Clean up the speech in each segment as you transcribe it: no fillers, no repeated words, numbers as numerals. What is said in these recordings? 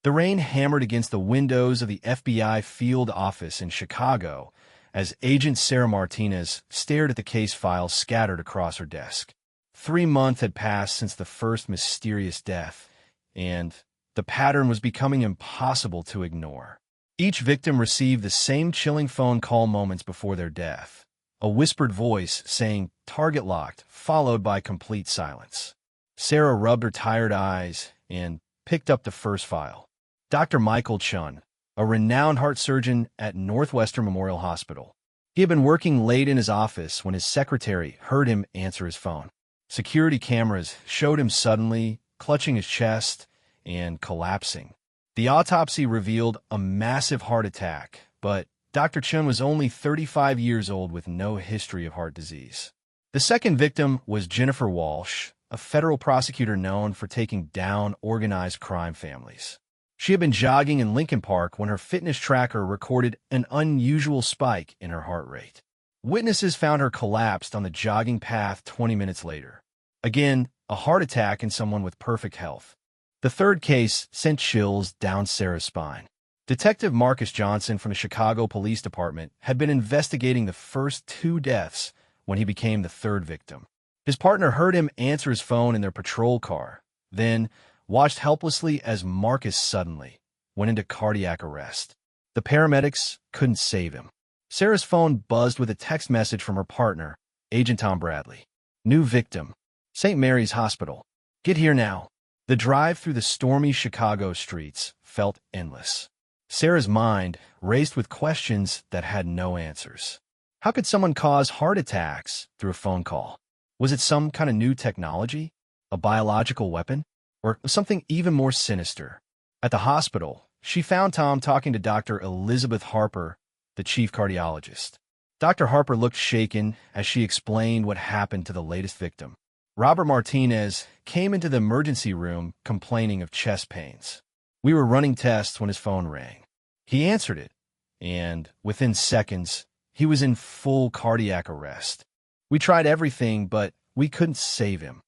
The rain hammered against the windows of the FBI field office in Chicago as Agent Sarah Martinez stared at the case files scattered across her desk. 3 months had passed since the first mysterious death, and the pattern was becoming impossible to ignore. Each victim received the same chilling phone call moments before their death, a whispered voice saying, "Target locked," followed by complete silence. Sarah rubbed her tired eyes and picked up the first file. Dr. Michael Chun, a renowned heart surgeon at Northwestern Memorial Hospital. He had been working late in his office when his secretary heard him answer his phone. Security cameras showed him suddenly clutching his chest and collapsing. The autopsy revealed a massive heart attack, but Dr. Chun was only 35 years old with no history of heart disease. The second victim was Jennifer Walsh, a federal prosecutor known for taking down organized crime families. She had been jogging in Lincoln Park when her fitness tracker recorded an unusual spike in her heart rate. Witnesses found her collapsed on the jogging path 20 minutes later. Again, a heart attack in someone with perfect health. The third case sent chills down Sarah's spine. Detective Marcus Johnson from the Chicago Police Department had been investigating the first 2 deaths when he became the third victim. His partner heard him answer his phone in their patrol car, then watched helplessly as Marcus suddenly went into cardiac arrest. The paramedics couldn't save him. Sarah's phone buzzed with a text message from her partner, Agent Tom Bradley. "New victim. St. Mary's Hospital. Get here now." The drive through the stormy Chicago streets felt endless. Sarah's mind raced with questions that had no answers. How could someone cause heart attacks through a phone call? Was it some kind of new technology? A biological weapon? Or something even more sinister? At the hospital, she found Tom talking to Dr. Elizabeth Harper, the chief cardiologist. Dr. Harper looked shaken as she explained what happened to the latest victim. Robert Martinez came into the emergency room complaining of chest pains. We were running tests when his phone rang. He answered it, and within seconds, he was in full cardiac arrest. We tried everything, but we couldn't save him.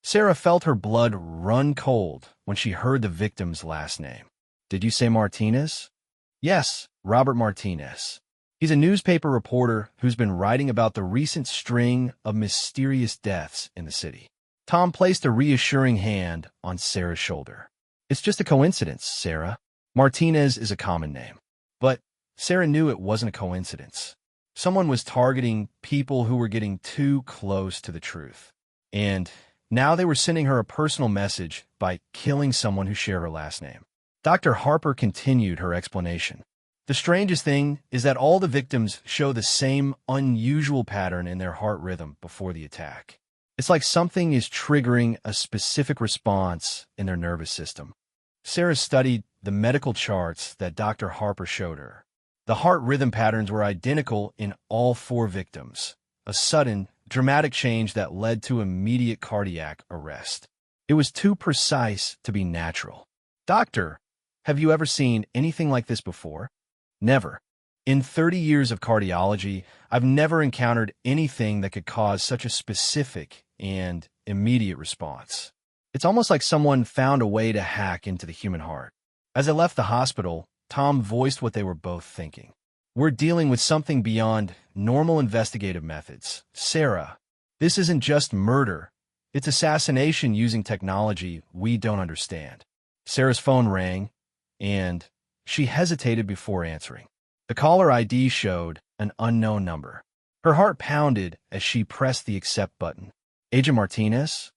Sarah felt her blood run cold when she heard the victim's last name. "Did you say Martinez?" "Yes, Robert Martinez. He's a newspaper reporter who's been writing about the recent string of mysterious deaths in the city." Tom placed a reassuring hand on Sarah's shoulder. "It's just a coincidence, Sarah. Martinez is a common name." But Sarah knew it wasn't a coincidence. Someone was targeting people who were getting too close to the truth. And now they were sending her a personal message by killing someone who shared her last name. Dr. Harper continued her explanation. "The strangest thing is that all the victims show the same unusual pattern in their heart rhythm before the attack. It's like something is triggering a specific response in their nervous system." Sarah studied the medical charts that Dr. Harper showed her. The heart rhythm patterns were identical in all 4 victims, a sudden, dramatic change that led to immediate cardiac arrest. It was too precise to be natural. "Doctor, have you ever seen anything like this before?" "Never. In 30 years of cardiology, I've never encountered anything that could cause such a specific and immediate response. It's almost like someone found a way to hack into the human heart." As I left the hospital, Tom voiced what they were both thinking. "We're dealing with something beyond normal investigative methods. Sarah, this isn't just murder. It's assassination using technology we don't understand." Sarah's phone rang, and she hesitated before answering. The caller ID showed an unknown number. Her heart pounded as she pressed the accept button. "Agent Martinez?"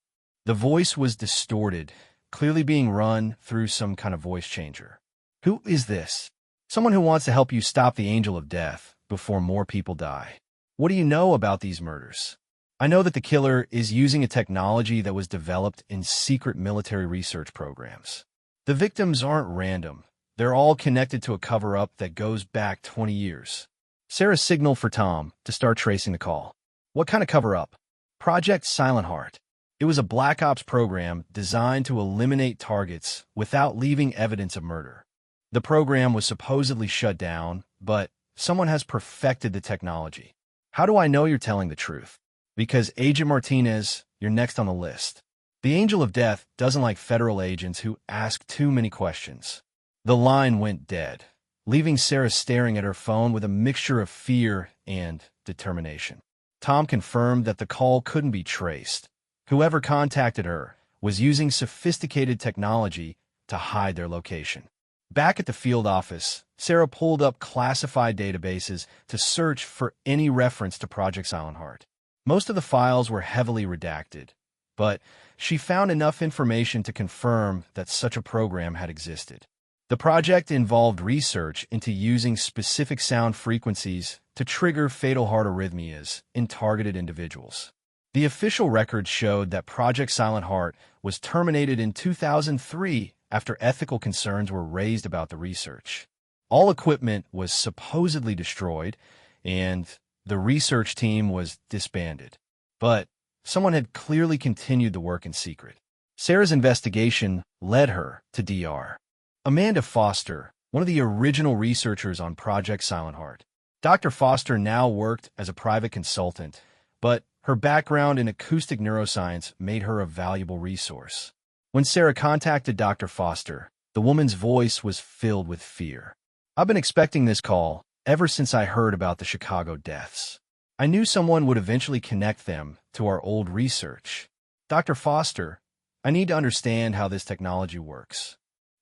The voice was distorted, clearly being run through some kind of voice changer. "Who is this?" "Someone who wants to help you stop the angel of death before more people die." "What do you know about these murders?" "I know that the killer is using a technology that was developed in secret military research programs. The victims aren't random. They're all connected to a cover-up that goes back 20 years. Sarah signaled for Tom to start tracing the call. "What kind of cover-up?" "Project Silent Heart. It was a Black Ops program designed to eliminate targets without leaving evidence of murder. The program was supposedly shut down, but someone has perfected the technology." "How do I know you're telling the truth?" "Because Agent Martinez, you're next on the list. The Angel of Death doesn't like federal agents who ask too many questions. The line went dead, leaving Sarah staring at her phone with a mixture of fear and determination. Tom confirmed that the call couldn't be traced. Whoever contacted her was using sophisticated technology to hide their location. Back at the field office, Sarah pulled up classified databases to search for any reference to Project Silent Heart. Most of the files were heavily redacted, but she found enough information to confirm that such a program had existed. The project involved research into using specific sound frequencies to trigger fatal heart arrhythmias in targeted individuals. The official records showed that Project Silent Heart was terminated in 2003 after ethical concerns were raised about the research. All equipment was supposedly destroyed, and the research team was disbanded. But someone had clearly continued the work in secret. Sarah's investigation led her to DR. Amanda Foster, one of the original researchers on Project Silent Heart. Dr. Foster now worked as a private consultant, but her background in acoustic neuroscience made her a valuable resource. When Sarah contacted Dr. Foster, the woman's voice was filled with fear. "I've been expecting this call ever since I heard about the Chicago deaths. I knew someone would eventually connect them to our old research. Dr. Foster, I need to understand how this technology works.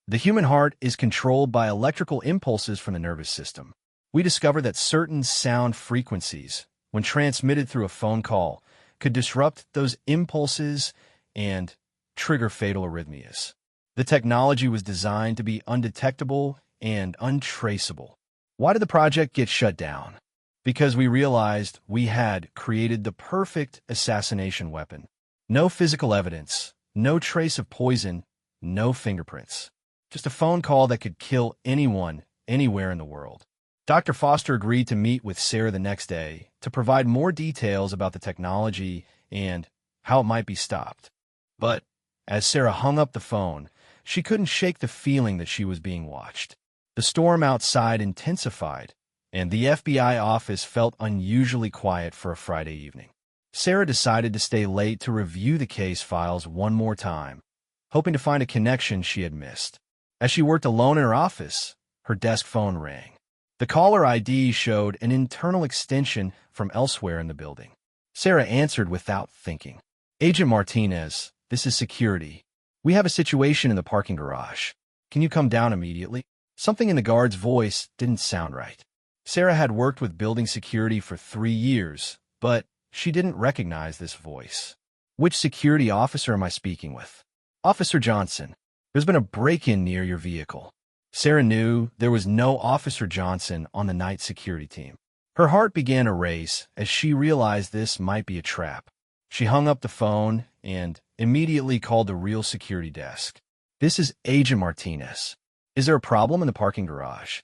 The human heart is controlled by electrical impulses from the nervous system. We discovered that certain sound frequencies, when transmitted through a phone call, could disrupt those impulses and trigger fatal arrhythmias. The technology was designed to be undetectable and untraceable. Why did the project get shut down? Because we realized we had created the perfect assassination weapon. No physical evidence, no trace of poison, no fingerprints. Just a phone call that could kill anyone, anywhere in the world." Dr. Foster agreed to meet with Sarah the next day to provide more details about the technology and how it might be stopped. But as Sarah hung up the phone, she couldn't shake the feeling that she was being watched. The storm outside intensified, and the FBI office felt unusually quiet for a Friday evening. Sarah decided to stay late to review the case files one more time, hoping to find a connection she had missed. As she worked alone in her office, her desk phone rang. The caller ID showed an internal extension from elsewhere in the building. Sarah answered without thinking. "Agent Martinez, this is security. We have a situation in the parking garage. Can you come down immediately?" Something in the guard's voice didn't sound right. Sarah had worked with building security for 3 years, but she didn't recognize this voice. "Which security officer am I speaking with?" "Officer Johnson. There's been a break-in near your vehicle." Sarah knew there was no Officer Johnson on the night security team. Her heart began to race as she realized this might be a trap. She hung up the phone and immediately called the real security desk. "This is Agent Martinez. Is there a problem in the parking garage?"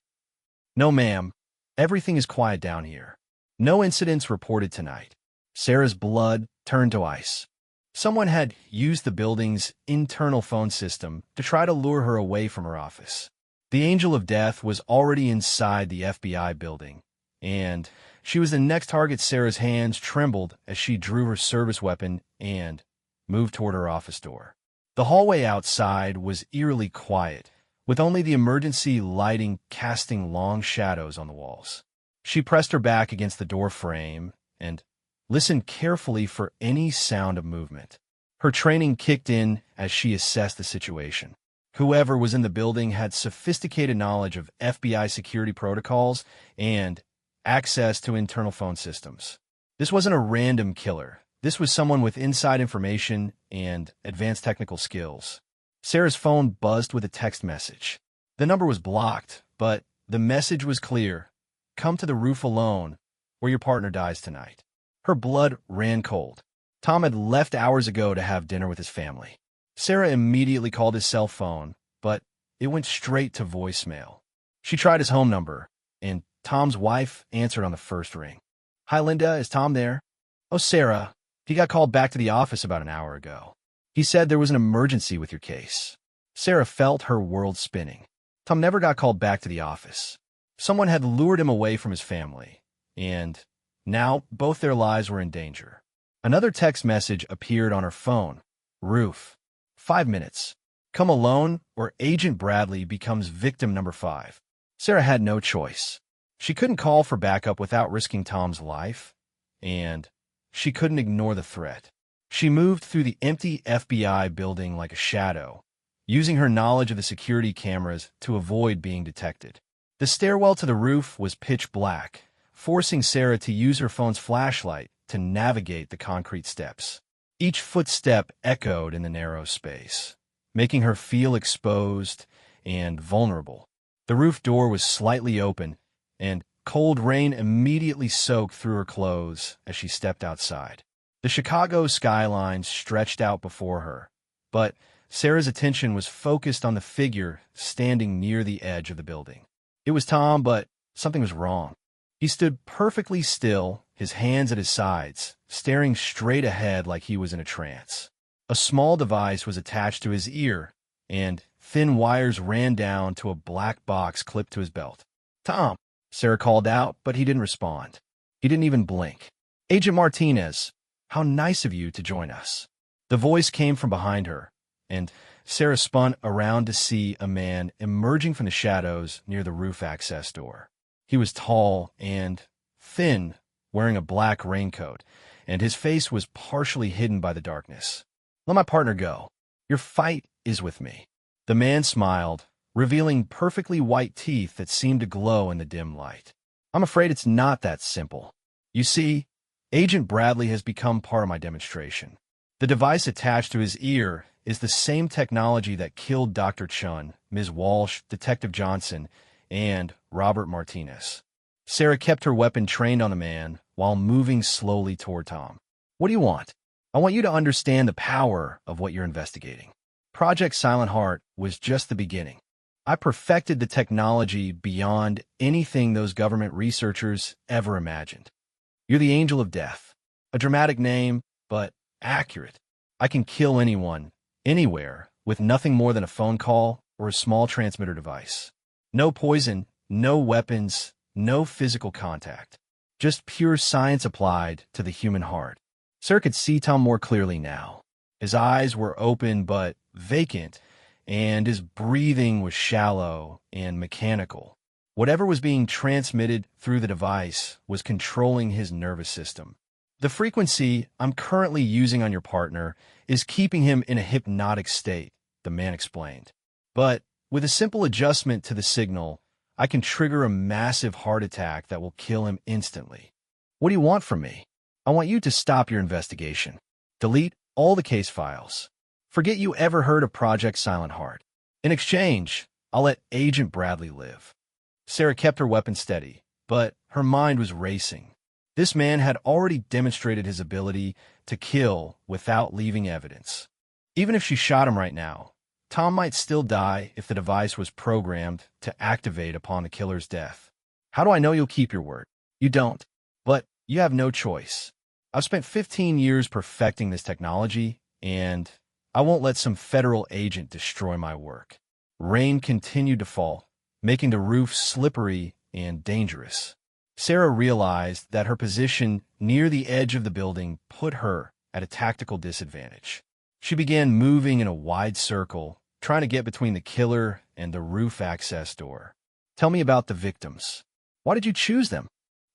"No, ma'am. Everything is quiet down here. No incidents reported tonight." Sarah's blood turned to ice. Someone had used the building's internal phone system to try to lure her away from her office. The Angel of Death was already inside the FBI building, and she was the next target. Sarah's hands trembled as she drew her service weapon and moved toward her office door. The hallway outside was eerily quiet, with only the emergency lighting casting long shadows on the walls. She pressed her back against the door frame and listened carefully for any sound of movement. Her training kicked in as she assessed the situation. Whoever was in the building had sophisticated knowledge of FBI security protocols and access to internal phone systems. This wasn't a random killer. This was someone with inside information and advanced technical skills. Sarah's phone buzzed with a text message. The number was blocked, but the message was clear. "Come to the roof alone, or your partner dies tonight." Her blood ran cold. Tom had left hours ago to have dinner with his family. Sarah immediately called his cell phone, but it went straight to voicemail. She tried his home number, and Tom's wife answered on the first ring. "Hi, Linda, is Tom there?" "Oh, Sarah, he got called back to the office about an hour ago. He said there was an emergency with your case." Sarah felt her world spinning. Tom never got called back to the office. Someone had lured him away from his family, and now both their lives were in danger. Another text message appeared on her phone. "Roof. 5 minutes. Come alone, or Agent Bradley becomes victim number 5. Sarah had no choice. She couldn't call for backup without risking Tom's life, and she couldn't ignore the threat. She moved through the empty FBI building like a shadow, using her knowledge of the security cameras to avoid being detected. The stairwell to the roof was pitch black, forcing Sarah to use her phone's flashlight to navigate the concrete steps. Each footstep echoed in the narrow space, making her feel exposed and vulnerable. The roof door was slightly open, and cold rain immediately soaked through her clothes as she stepped outside. The Chicago skyline stretched out before her, but Sarah's attention was focused on the figure standing near the edge of the building. It was Tom, but something was wrong. He stood perfectly still, his hands at his sides, staring straight ahead like he was in a trance. A small device was attached to his ear, and thin wires ran down to a black box clipped to his belt. "Tom," Sarah called out, but he didn't respond. He didn't even blink. "Agent Martinez, how nice of you to join us." The voice came from behind her, and Sarah spun around to see a man emerging from the shadows near the roof access door. He was tall and thin, wearing a black raincoat, and his face was partially hidden by the darkness. "Let my partner go. Your fight is with me." The man smiled, revealing perfectly white teeth that seemed to glow in the dim light. "I'm afraid it's not that simple. You see, Agent Bradley has become part of my demonstration. The device attached to his ear is the same technology that killed Dr. Chun, Ms. Walsh, Detective Johnson, and Robert Martinez." Sarah kept her weapon trained on the man while moving slowly toward Tom. "What do you want? I want you to understand the power of what you're investigating. Project Silent Heart was just the beginning. I perfected the technology beyond anything those government researchers ever imagined. You're the Angel of Death. A dramatic name, but accurate. I can kill anyone, anywhere, with nothing more than a phone call or a small transmitter device. No poison, no weapons, no physical contact. Just pure science applied to the human heart." Sarah could see Tom more clearly now. His eyes were open but vacant, and his breathing was shallow and mechanical. Whatever was being transmitted through the device was controlling his nervous system. "The frequency I'm currently using on your partner is keeping him in a hypnotic state," the man explained. "But with a simple adjustment to the signal, I can trigger a massive heart attack that will kill him instantly. What do you want from me? I want you to stop your investigation. Delete all the case files. Forget you ever heard of Project Silent Heart. In exchange, I'll let Agent Bradley live." Sarah kept her weapon steady, but her mind was racing. This man had already demonstrated his ability to kill without leaving evidence. Even if she shot him right now, Tom might still die if the device was programmed to activate upon the killer's death. "How do I know you'll keep your word?" "You don't, but you have no choice. I've spent 15 years perfecting this technology, and I won't let some federal agent destroy my work." Rain continued to fall, making the roof slippery and dangerous. Sarah realized that her position near the edge of the building put her at a tactical disadvantage. She began moving in a wide circle, trying to get between the killer and the roof access door. "Tell me about the victims. Why did you choose them?"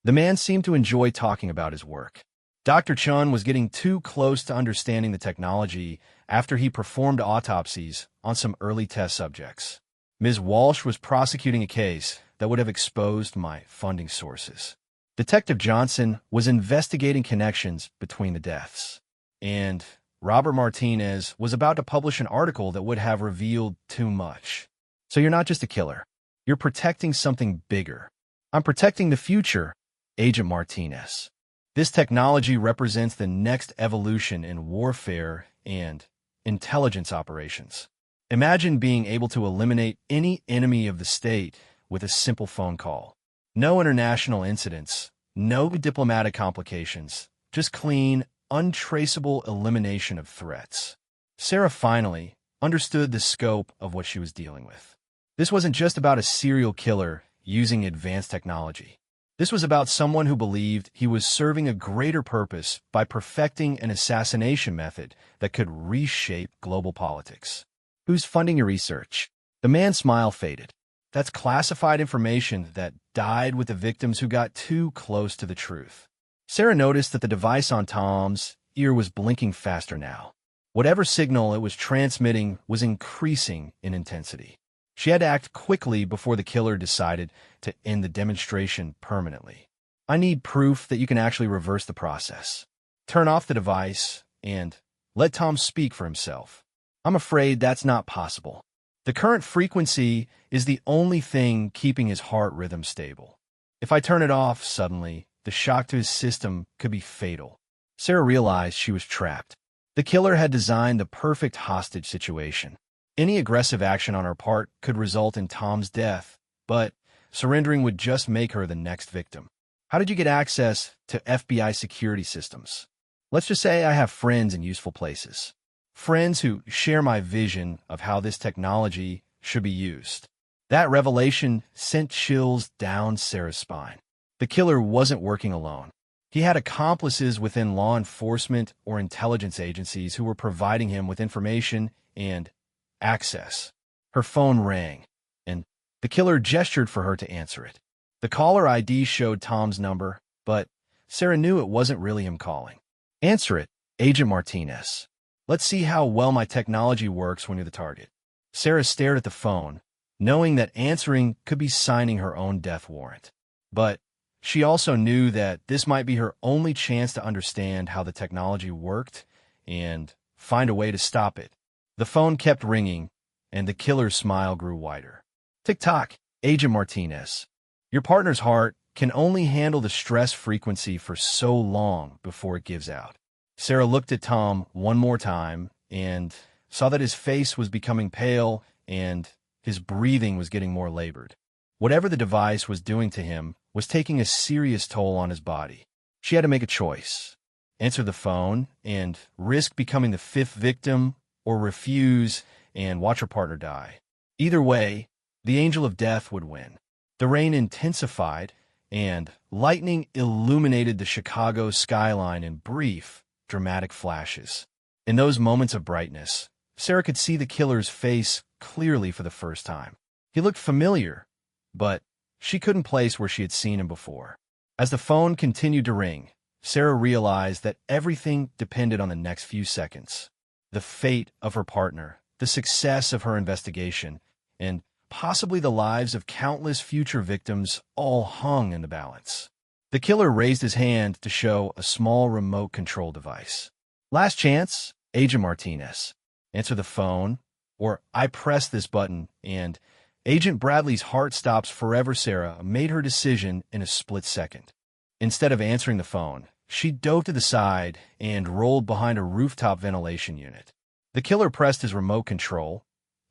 The man seemed to enjoy talking about his work. Dr. Chun was getting too close to understanding the technology after he performed autopsies on some early test subjects. Ms. Walsh was prosecuting a case that would have exposed my funding sources. Detective Johnson was investigating connections between the deaths. And Robert Martinez was about to publish an article that would have revealed too much. "So you're not just a killer. You're protecting something bigger." "I'm protecting the future, Agent Martinez. This technology represents the next evolution in warfare and intelligence operations. Imagine being able to eliminate any enemy of the state with a simple phone call. No international incidents, no diplomatic complications, just clean, untraceable elimination of threats." Sarah finally understood the scope of what she was dealing with. This wasn't just about a serial killer using advanced technology. This was about someone who believed he was serving a greater purpose by perfecting an assassination method that could reshape global politics. Who's funding your research? The man's smile faded. That's classified information that died with the victims who got too close to the truth. Sarah noticed that the device on Tom's ear was blinking faster now. Whatever signal it was transmitting was increasing in intensity. She had to act quickly before the killer decided to end the demonstration permanently. I need proof that you can actually reverse the process. Turn off the device and let Tom speak for himself. I'm afraid that's not possible. The current frequency is the only thing keeping his heart rhythm stable. If I turn it off suddenly, the shock to his system could be fatal. Sarah realized she was trapped. The killer had designed the perfect hostage situation. Any aggressive action on her part could result in Tom's death, but surrendering would just make her the next victim. How did you get access to FBI security systems? Let's just say I have friends in useful places. Friends who share my vision of how this technology should be used. That revelation sent chills down Sarah's spine. The killer wasn't working alone. He had accomplices within law enforcement or intelligence agencies who were providing him with information and access. Her phone rang, and the killer gestured for her to answer it. The caller ID showed Tom's number, but Sarah knew it wasn't really him calling. Answer it, Agent Martinez. Let's see how well my technology works when you're the target. Sarah stared at the phone, knowing that answering could be signing her own death warrant. But she also knew that this might be her only chance to understand how the technology worked and find a way to stop it. The phone kept ringing, and the killer's smile grew wider. Tick-tock, Agent Martinez. Your partner's heart can only handle the stress frequency for so long before it gives out. Sarah looked at Tom one more time and saw that his face was becoming pale and his breathing was getting more labored. Whatever the device was doing to him was taking a serious toll on his body. She had to make a choice. Answer the phone and risk becoming the fifth victim, or refuse and watch her partner die. Either way, the angel of death would win. The rain intensified, and lightning illuminated the Chicago skyline in brief, dramatic flashes. In those moments of brightness, Sarah could see the killer's face clearly for the first time. He looked familiar, but she couldn't place where she had seen him before. As the phone continued to ring, Sarah realized that everything depended on the next few seconds. The fate of her partner, the success of her investigation, and possibly the lives of countless future victims all hung in the balance. The killer raised his hand to show a small remote control device. Last chance, Agent Martinez. Answer the phone, or I press this button, and Agent Bradley's heart stops forever. Sarah made her decision in a split second. Instead of answering the phone, she dove to the side and rolled behind a rooftop ventilation unit. The killer pressed his remote control,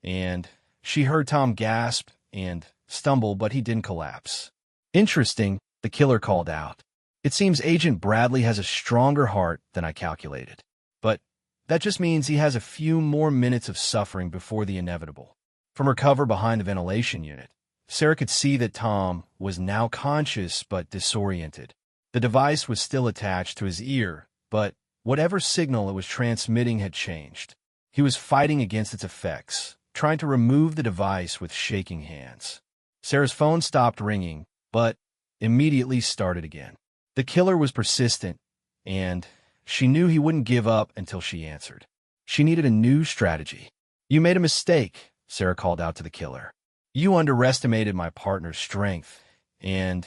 and she heard Tom gasp and stumble, but he didn't collapse. Interesting, the killer called out. It seems Agent Bradley has a stronger heart than I calculated. But that just means he has a few more minutes of suffering before the inevitable. From her cover behind the ventilation unit, Sarah could see that Tom was now conscious but disoriented. The device was still attached to his ear, but whatever signal it was transmitting had changed. He was fighting against its effects, trying to remove the device with shaking hands. Sarah's phone stopped ringing, but immediately started again. The killer was persistent, and she knew he wouldn't give up until she answered. She needed a new strategy. You made a mistake, Sarah called out to the killer. You underestimated my partner's strength, and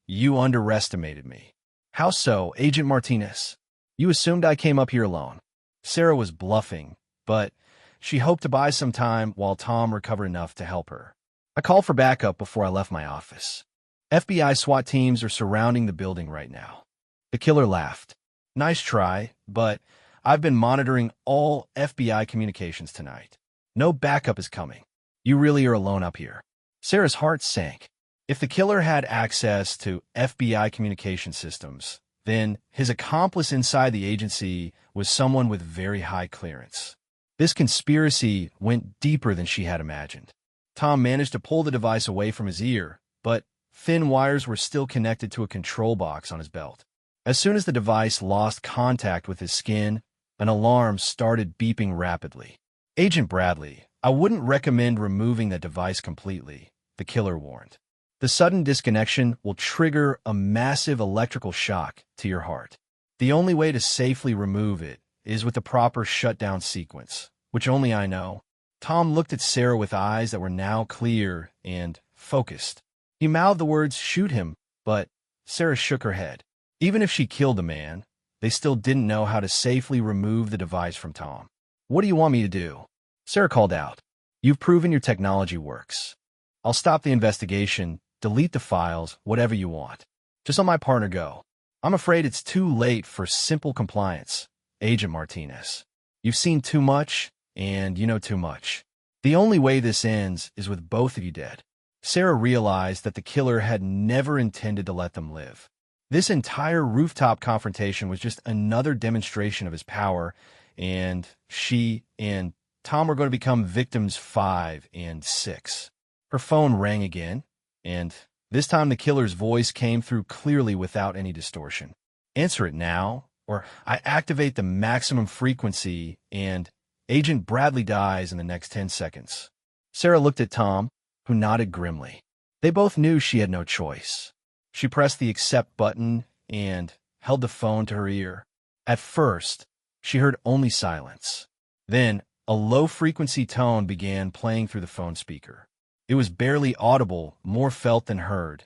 you underestimated me. How so, Agent Martinez? You assumed I came up here alone. Sarah was bluffing, but she hoped to buy some time while Tom recovered enough to help her. I called for backup before I left my office. FBI SWAT teams are surrounding the building right now. The killer laughed. Nice try, but I've been monitoring all FBI communications tonight. No backup is coming. You really are alone up here. Sarah's heart sank. If the killer had access to FBI communication systems, then his accomplice inside the agency was someone with very high clearance. This conspiracy went deeper than she had imagined. Tom managed to pull the device away from his ear, but thin wires were still connected to a control box on his belt. As soon as the device lost contact with his skin, an alarm started beeping rapidly. Agent Bradley, I wouldn't recommend removing the device completely, the killer warned. The sudden disconnection will trigger a massive electrical shock to your heart. The only way to safely remove it is with the proper shutdown sequence, which only I know. Tom looked at Sarah with eyes that were now clear and focused. He mouthed the words, "Shoot him," but Sarah shook her head. Even if she killed the man, they still didn't know how to safely remove the device from Tom. "What do you want me to do?" Sarah called out. "You've proven your technology works. I'll stop the investigation, delete the files, whatever you want. Just let my partner go." "I'm afraid it's too late for simple compliance, Agent Martinez. You've seen too much, and you know too much. The only way this ends is with both of you dead." Sarah realized that the killer had never intended to let them live. This entire rooftop confrontation was just another demonstration of his power, and she and Tom were going to become victims 5 and 6. Her phone rang again, and this time the killer's voice came through clearly without any distortion. "Answer it now, or I activate the maximum frequency and Agent Bradley dies in the next 10 seconds. Sarah looked at Tom, who nodded grimly. They both knew she had no choice. She pressed the accept button and held the phone to her ear. At first, she heard only silence. Then, a low-frequency tone began playing through the phone speaker. It was barely audible, more felt than heard,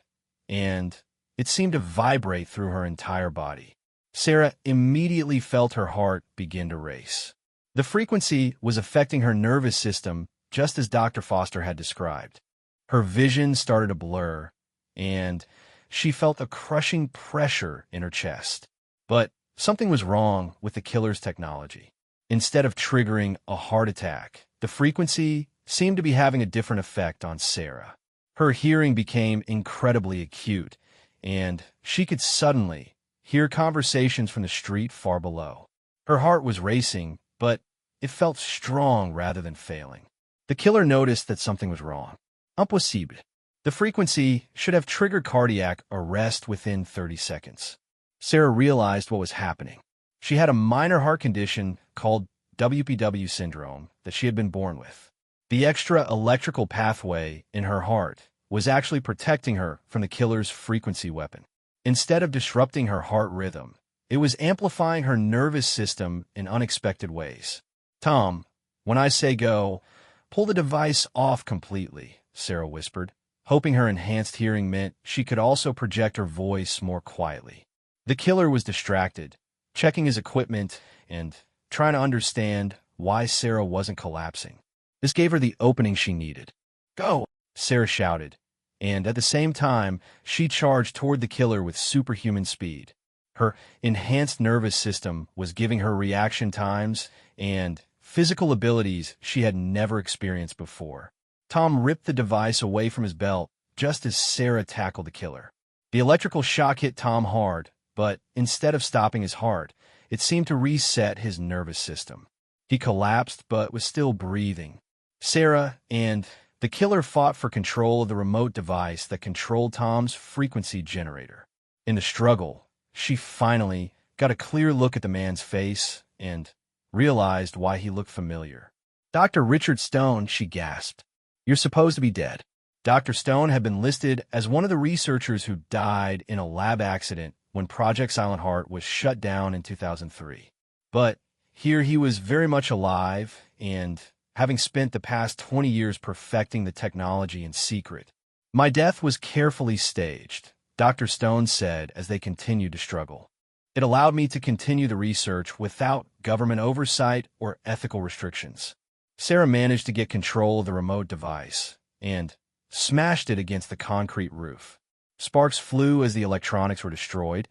and it seemed to vibrate through her entire body. Sarah immediately felt her heart begin to race. The frequency was affecting her nervous system just as Dr. Foster had described. Her vision started to blur, and she felt a crushing pressure in her chest. But something was wrong with the killer's technology. Instead of triggering a heart attack, the frequency seemed to be having a different effect on Sarah. Her hearing became incredibly acute, and she could suddenly hear conversations from the street far below. Her heart was racing, but it felt strong rather than failing. The killer noticed that something was wrong. Impossible. The frequency should have triggered cardiac arrest within 30 seconds. Sarah realized what was happening. She had a minor heart condition called WPW syndrome that she had been born with. The extra electrical pathway in her heart was actually protecting her from the killer's frequency weapon. Instead of disrupting her heart rhythm, it was amplifying her nervous system in unexpected ways. "Tom, when I say go, pull the device off completely," Sarah whispered, hoping her enhanced hearing meant she could also project her voice more quietly. The killer was distracted, checking his equipment and trying to understand why Sarah wasn't collapsing. This gave her the opening she needed. "Go!" Sarah shouted, and at the same time, she charged toward the killer with superhuman speed. Her enhanced nervous system was giving her reaction times and physical abilities she had never experienced before. Tom ripped the device away from his belt just as Sarah tackled the killer. The electrical shock hit Tom hard, but instead of stopping his heart, it seemed to reset his nervous system. He collapsed but was still breathing. Sarah and the killer fought for control of the remote device that controlled Tom's frequency generator. In the struggle, she finally got a clear look at the man's face and realized why he looked familiar. "Dr. Richard Stone," she gasped. "You're supposed to be dead." Dr. Stone had been listed as one of the researchers who died in a lab accident when Project Silent Heart was shut down in 2003. But here he was very much alive and having spent the past 20 years perfecting the technology in secret. "My death was carefully staged," Dr. Stone said as they continued to struggle. "It allowed me to continue the research without government oversight or ethical restrictions." Sarah managed to get control of the remote device and smashed it against the concrete roof. Sparks flew as the electronics were destroyed,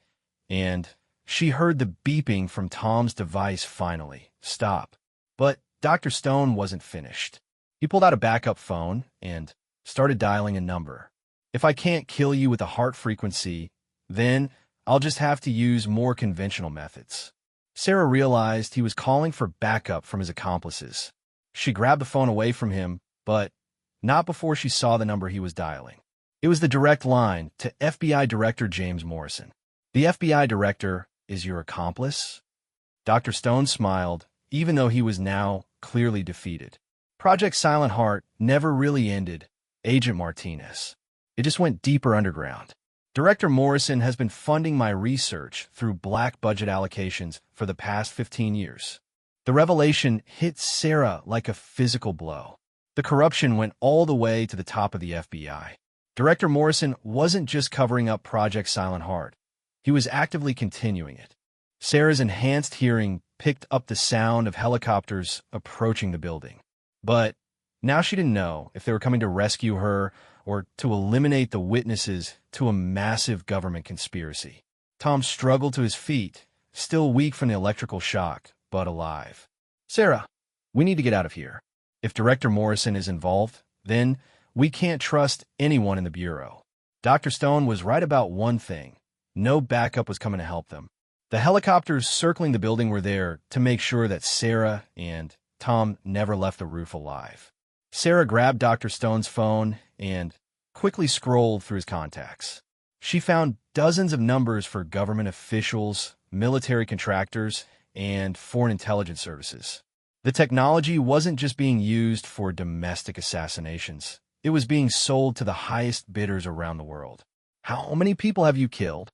and she heard the beeping from Tom's device finally stop. But Dr. Stone wasn't finished. He pulled out a backup phone and started dialing a number. "If I can't kill you with a heart frequency, then I'll just have to use more conventional methods." Sarah realized he was calling for backup from his accomplices. She grabbed the phone away from him, but not before she saw the number he was dialing. It was the direct line to FBI Director James Morrison. "The FBI Director is your accomplice?" Dr. Stone smiled, even though he was now clearly defeated. Project Silent Heart never really ended, Agent Martinez. It just went deeper underground. Director Morrison has been funding my research through black budget allocations for the past 15 years. The revelation hit Sarah like a physical blow. The corruption went all the way to the top of the FBI. Director Morrison wasn't just covering up Project Silent Heart. He was actively continuing it. Sarah's enhanced hearing picked up the sound of helicopters approaching the building. But now she didn't know if they were coming to rescue her or to eliminate the witnesses to a massive government conspiracy. Tom struggled to his feet, still weak from the electrical shock, but alive. Sarah, we need to get out of here. If Director Morrison is involved, then we can't trust anyone in the Bureau. Dr. Stone was right about one thing. No backup was coming to help them. The helicopters circling the building were there to make sure that Sarah and Tom never left the roof alive. Sarah grabbed Dr. Stone's phone and quickly scrolled through his contacts. She found dozens of numbers for government officials, military contractors, and foreign intelligence services. The technology wasn't just being used for domestic assassinations. It was being sold to the highest bidders around the world. How many people have you killed?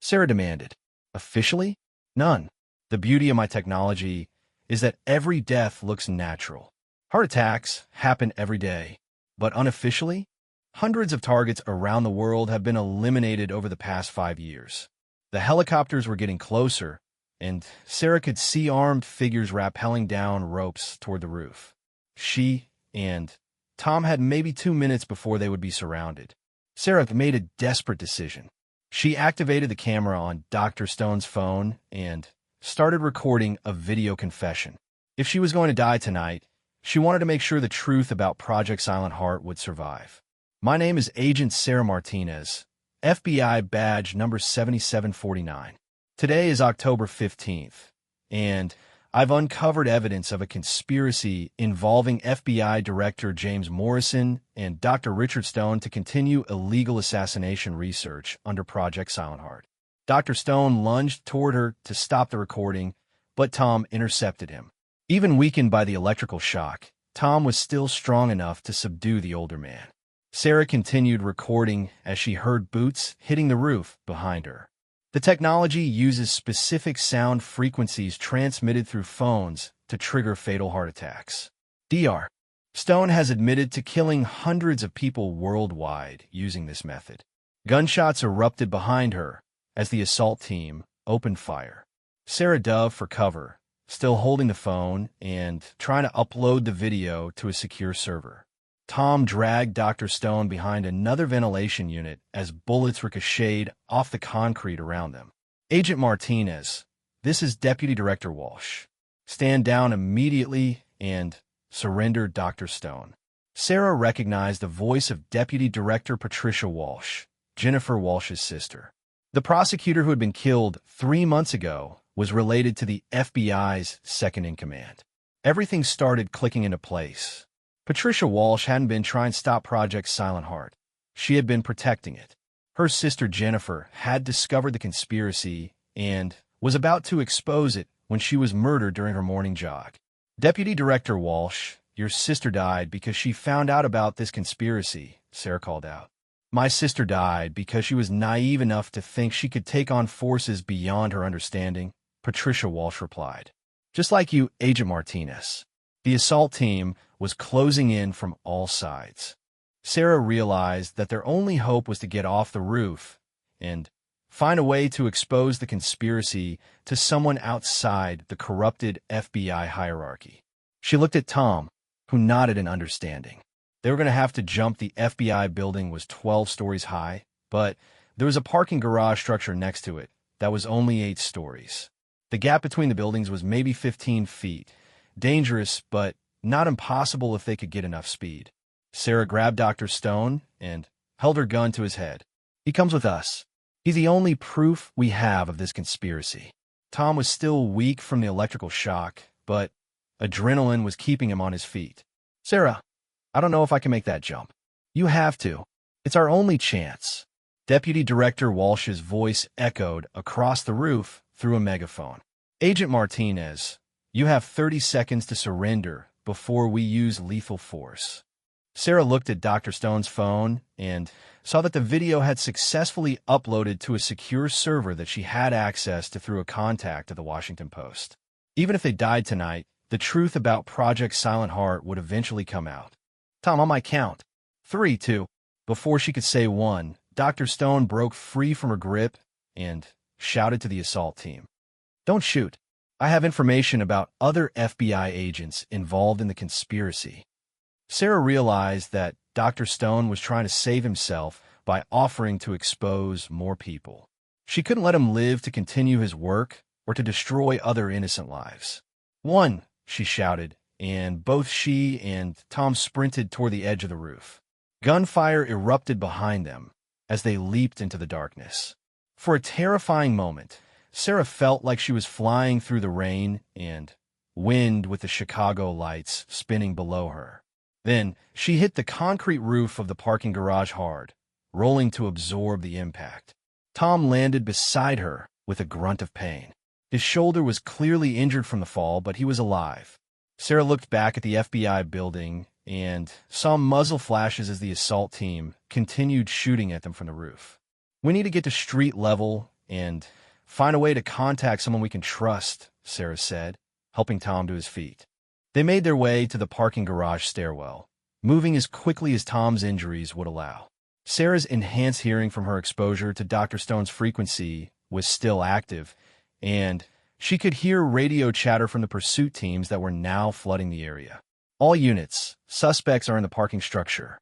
Sarah demanded. Officially? None. The beauty of my technology is that every death looks natural. Heart attacks happen every day. But unofficially, hundreds of targets around the world have been eliminated over the past 5 years. The helicopters were getting closer, and Sarah could see armed figures rappelling down ropes toward the roof. She and Tom had maybe 2 minutes before they would be surrounded. Sarah made a desperate decision. She activated the camera on Dr. Stone's phone and started recording a video confession. If she was going to die tonight, she wanted to make sure the truth about Project Silent Heart would survive. My name is Agent Sarah Martinez, FBI badge number 7749. Today is October 15th, and I've uncovered evidence of a conspiracy involving FBI Director James Morrison and Dr. Richard Stone to continue illegal assassination research under Project Silent Heart. Dr. Stone lunged toward her to stop the recording, but Tom intercepted him. Even weakened by the electrical shock, Tom was still strong enough to subdue the older man. Sarah continued recording as she heard boots hitting the roof behind her. The technology uses specific sound frequencies transmitted through phones to trigger fatal heart attacks. Dr. Stone has admitted to killing hundreds of people worldwide using this method. Gunshots erupted behind her as the assault team opened fire. Sarah dove for cover, still holding the phone and trying to upload the video to a secure server. Tom dragged Dr. Stone behind another ventilation unit as bullets ricocheted off the concrete around them. Agent Martinez, this is Deputy Director Walsh. Stand down immediately and surrender Dr. Stone. Sarah recognized the voice of Deputy Director Patricia Walsh, Jennifer Walsh's sister. The prosecutor who had been killed 3 months ago was related to the FBI's second-in-command. Everything started clicking into place. Patricia Walsh hadn't been trying to stop Project Silent Heart. She had been protecting it. Her sister Jennifer had discovered the conspiracy and was about to expose it when she was murdered during her morning jog. Deputy Director Walsh, your sister died because she found out about this conspiracy, Sarah called out. My sister died because she was naive enough to think she could take on forces beyond her understanding, Patricia Walsh replied. Just like you, Agent Martinez. The assault team was closing in from all sides. Sarah realized that their only hope was to get off the roof and find a way to expose the conspiracy to someone outside the corrupted FBI hierarchy. She looked at Tom, who nodded in understanding. They were going to have to jump. The FBI building was 12 stories high, but there was a parking garage structure next to it that was only 8 stories. The gap between the buildings was maybe 15 feet. Dangerous, but not impossible if they could get enough speed. Sarah grabbed Dr. Stone and held her gun to his head. He comes with us. He's the only proof we have of this conspiracy. Tom was still weak from the electrical shock, but adrenaline was keeping him on his feet. Sarah, I don't know if I can make that jump. You have to. It's our only chance. Deputy Director Walsh's voice echoed across the roof through a megaphone. Agent Martinez, you have 30 seconds to surrender before we use lethal force." Sarah looked at Dr. Stone's phone and saw that the video had successfully uploaded to a secure server that she had access to through a contact at the Washington Post. Even if they died tonight, the truth about Project Silent Heart would eventually come out. "Tom, on my count. 3, 2. Before she could say 1, Dr. Stone broke free from her grip and shouted to the assault team, "Don't shoot. I have information about other FBI agents involved in the conspiracy." Sarah realized that Dr. Stone was trying to save himself by offering to expose more people. She couldn't let him live to continue his work or to destroy other innocent lives. "1," she shouted, and both she and Tom sprinted toward the edge of the roof. Gunfire erupted behind them as they leaped into the darkness. For a terrifying moment, Sarah felt like she was flying through the rain and wind with the Chicago lights spinning below her. Then she hit the concrete roof of the parking garage hard, rolling to absorb the impact. Tom landed beside her with a grunt of pain. His shoulder was clearly injured from the fall, but he was alive. Sarah looked back at the FBI building and saw muzzle flashes as the assault team continued shooting at them from the roof. "We need to get to street level and find a way to contact someone we can trust," Sarah said, helping Tom to his feet. They made their way to the parking garage stairwell, moving as quickly as Tom's injuries would allow. Sarah's enhanced hearing from her exposure to Dr. Stone's frequency was still active, and she could hear radio chatter from the pursuit teams that were now flooding the area. "All units, suspects are in the parking structure.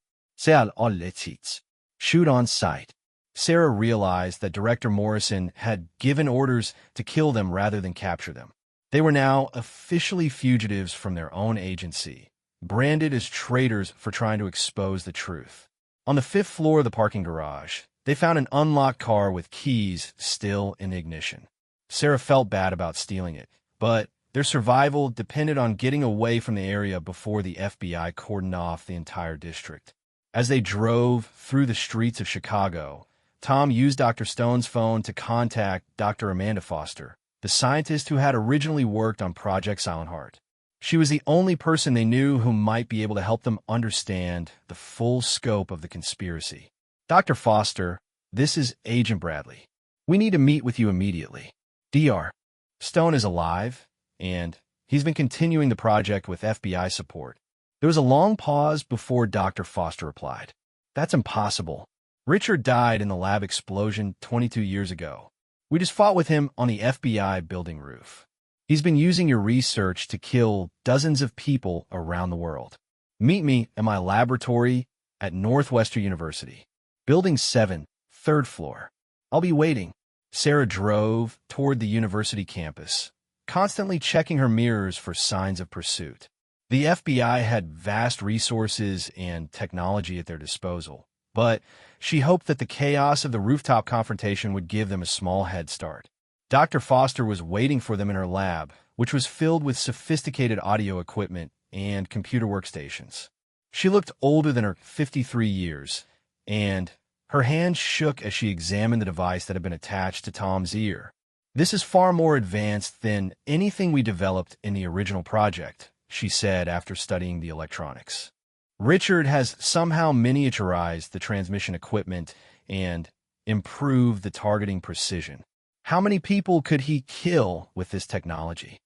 Shoot on sight." Sarah realized that Director Morrison had given orders to kill them rather than capture them. They were now officially fugitives from their own agency, branded as traitors for trying to expose the truth. On the 5th floor of the parking garage, they found an unlocked car with keys still in ignition. Sarah felt bad about stealing it, but their survival depended on getting away from the area before the FBI cordoned off the entire district. As they drove through the streets of Chicago, Tom used Dr. Stone's phone to contact Dr. Amanda Foster, the scientist who had originally worked on Project Silent Heart. She was the only person they knew who might be able to help them understand the full scope of the conspiracy. "Dr. Foster, this is Agent Bradley. We need to meet with you immediately. Dr. Stone is alive, and he's been continuing the project with FBI support." There was a long pause before Dr. Foster replied, "That's impossible. Richard died in the lab explosion 22 years ago. We just fought with him on the FBI building roof. He's been using your research to kill dozens of people around the world. Meet me at my laboratory at Northwestern University. Building 7, 3rd floor. I'll be waiting." Sarah drove toward the university campus, constantly checking her mirrors for signs of pursuit. The FBI had vast resources and technology at their disposal, but she hoped that the chaos of the rooftop confrontation would give them a small head start. Dr. Foster was waiting for them in her lab, which was filled with sophisticated audio equipment and computer workstations. She looked older than her 53 years, and her hand shook as she examined the device that had been attached to Tom's ear. "This is far more advanced than anything we developed in the original project," she said after studying the electronics. "Richard has somehow miniaturized the transmission equipment and improved the targeting precision. How many people could he kill with this technology?"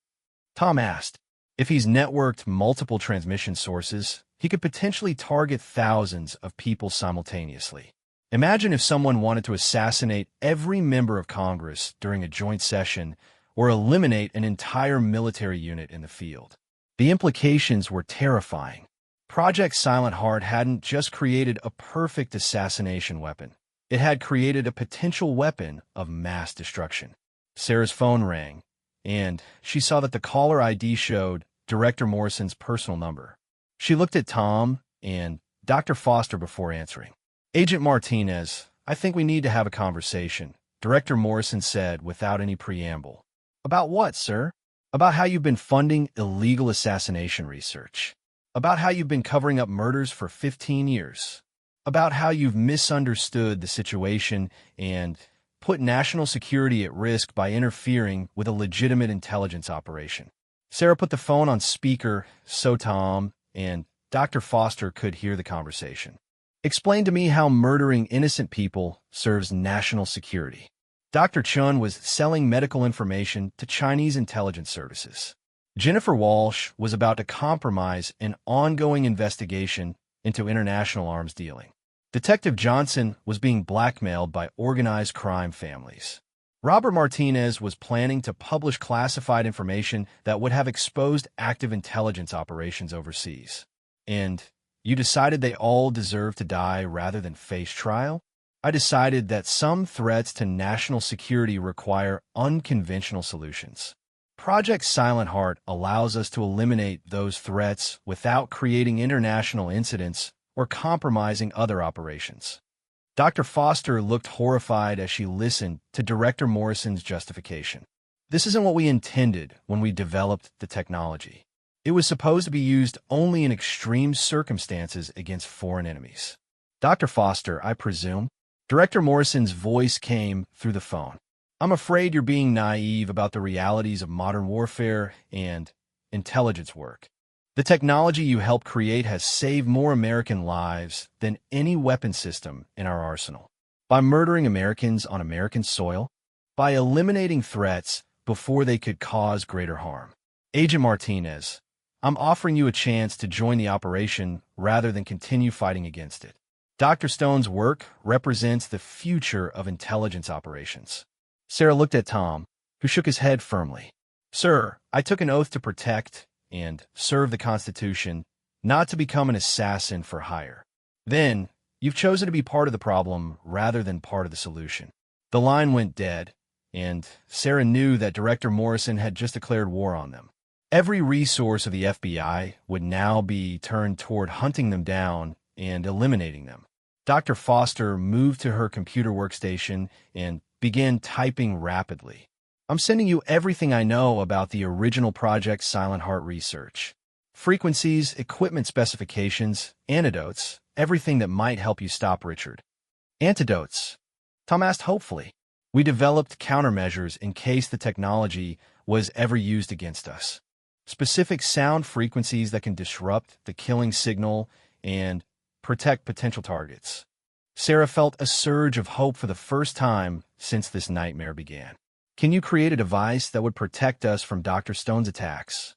Tom asked. "If he's networked multiple transmission sources, he could potentially target thousands of people simultaneously. Imagine if someone wanted to assassinate every member of Congress during a joint session or eliminate an entire military unit in the field." The implications were terrifying. Project Silent Heart hadn't just created a perfect assassination weapon. It had created a potential weapon of mass destruction. Sarah's phone rang, and she saw that the caller ID showed Director Morrison's personal number. She looked at Tom and Dr. Foster before answering. "Agent Martinez, I think we need to have a conversation," Director Morrison said without any preamble. "About what, sir?" "About how you've been funding illegal assassination research. About how you've been covering up murders for 15 years. About how you've misunderstood the situation and put national security at risk by interfering with a legitimate intelligence operation." Sarah put the phone on speaker so Tom and Dr. Foster could hear the conversation. Explain to me how murdering innocent people serves national security. Dr. Chun was selling medical information to Chinese intelligence services. Jennifer Walsh was about to compromise an ongoing investigation into international arms dealing. Detective Johnson was being blackmailed by organized crime families. Robert Martinez was planning to publish classified information that would have exposed active intelligence operations overseas. And you decided they all deserved to die rather than face trial? I decided that some threats to national security require unconventional solutions. Project Silent Heart allows us to eliminate those threats without creating international incidents or compromising other operations. Dr. Foster looked horrified as she listened to Director Morrison's justification. This isn't what we intended when we developed the technology. It was supposed to be used only in extreme circumstances against foreign enemies. Dr. Foster, I presume? Director Morrison's voice came through the phone. I'm afraid you're being naive about the realities of modern warfare and intelligence work. The technology you helped create has saved more American lives than any weapon system in our arsenal. By murdering Americans on American soil, by eliminating threats before they could cause greater harm. Agent Martinez, I'm offering you a chance to join the operation rather than continue fighting against it. Dr. Stone's work represents the future of intelligence operations. Sarah looked at Tom, who shook his head firmly. Sir, I took an oath to protect and serve the Constitution, not to become an assassin for hire. Then, you've chosen to be part of the problem rather than part of the solution. The line went dead, and Sarah knew that Director Morrison had just declared war on them. Every resource of the FBI would now be turned toward hunting them down and eliminating them. Dr. Foster moved to her computer workstation and began typing rapidly. I'm sending you everything I know about the original Project Silent Heart research. Frequencies, equipment specifications, antidotes, everything that might help you stop Richard. Antidotes? Tom asked hopefully. We developed countermeasures in case the technology was ever used against us. Specific sound frequencies that can disrupt the killing signal and protect potential targets. Sarah felt a surge of hope for the first time since this nightmare began. Can you create a device that would protect us from Dr. Stone's attacks?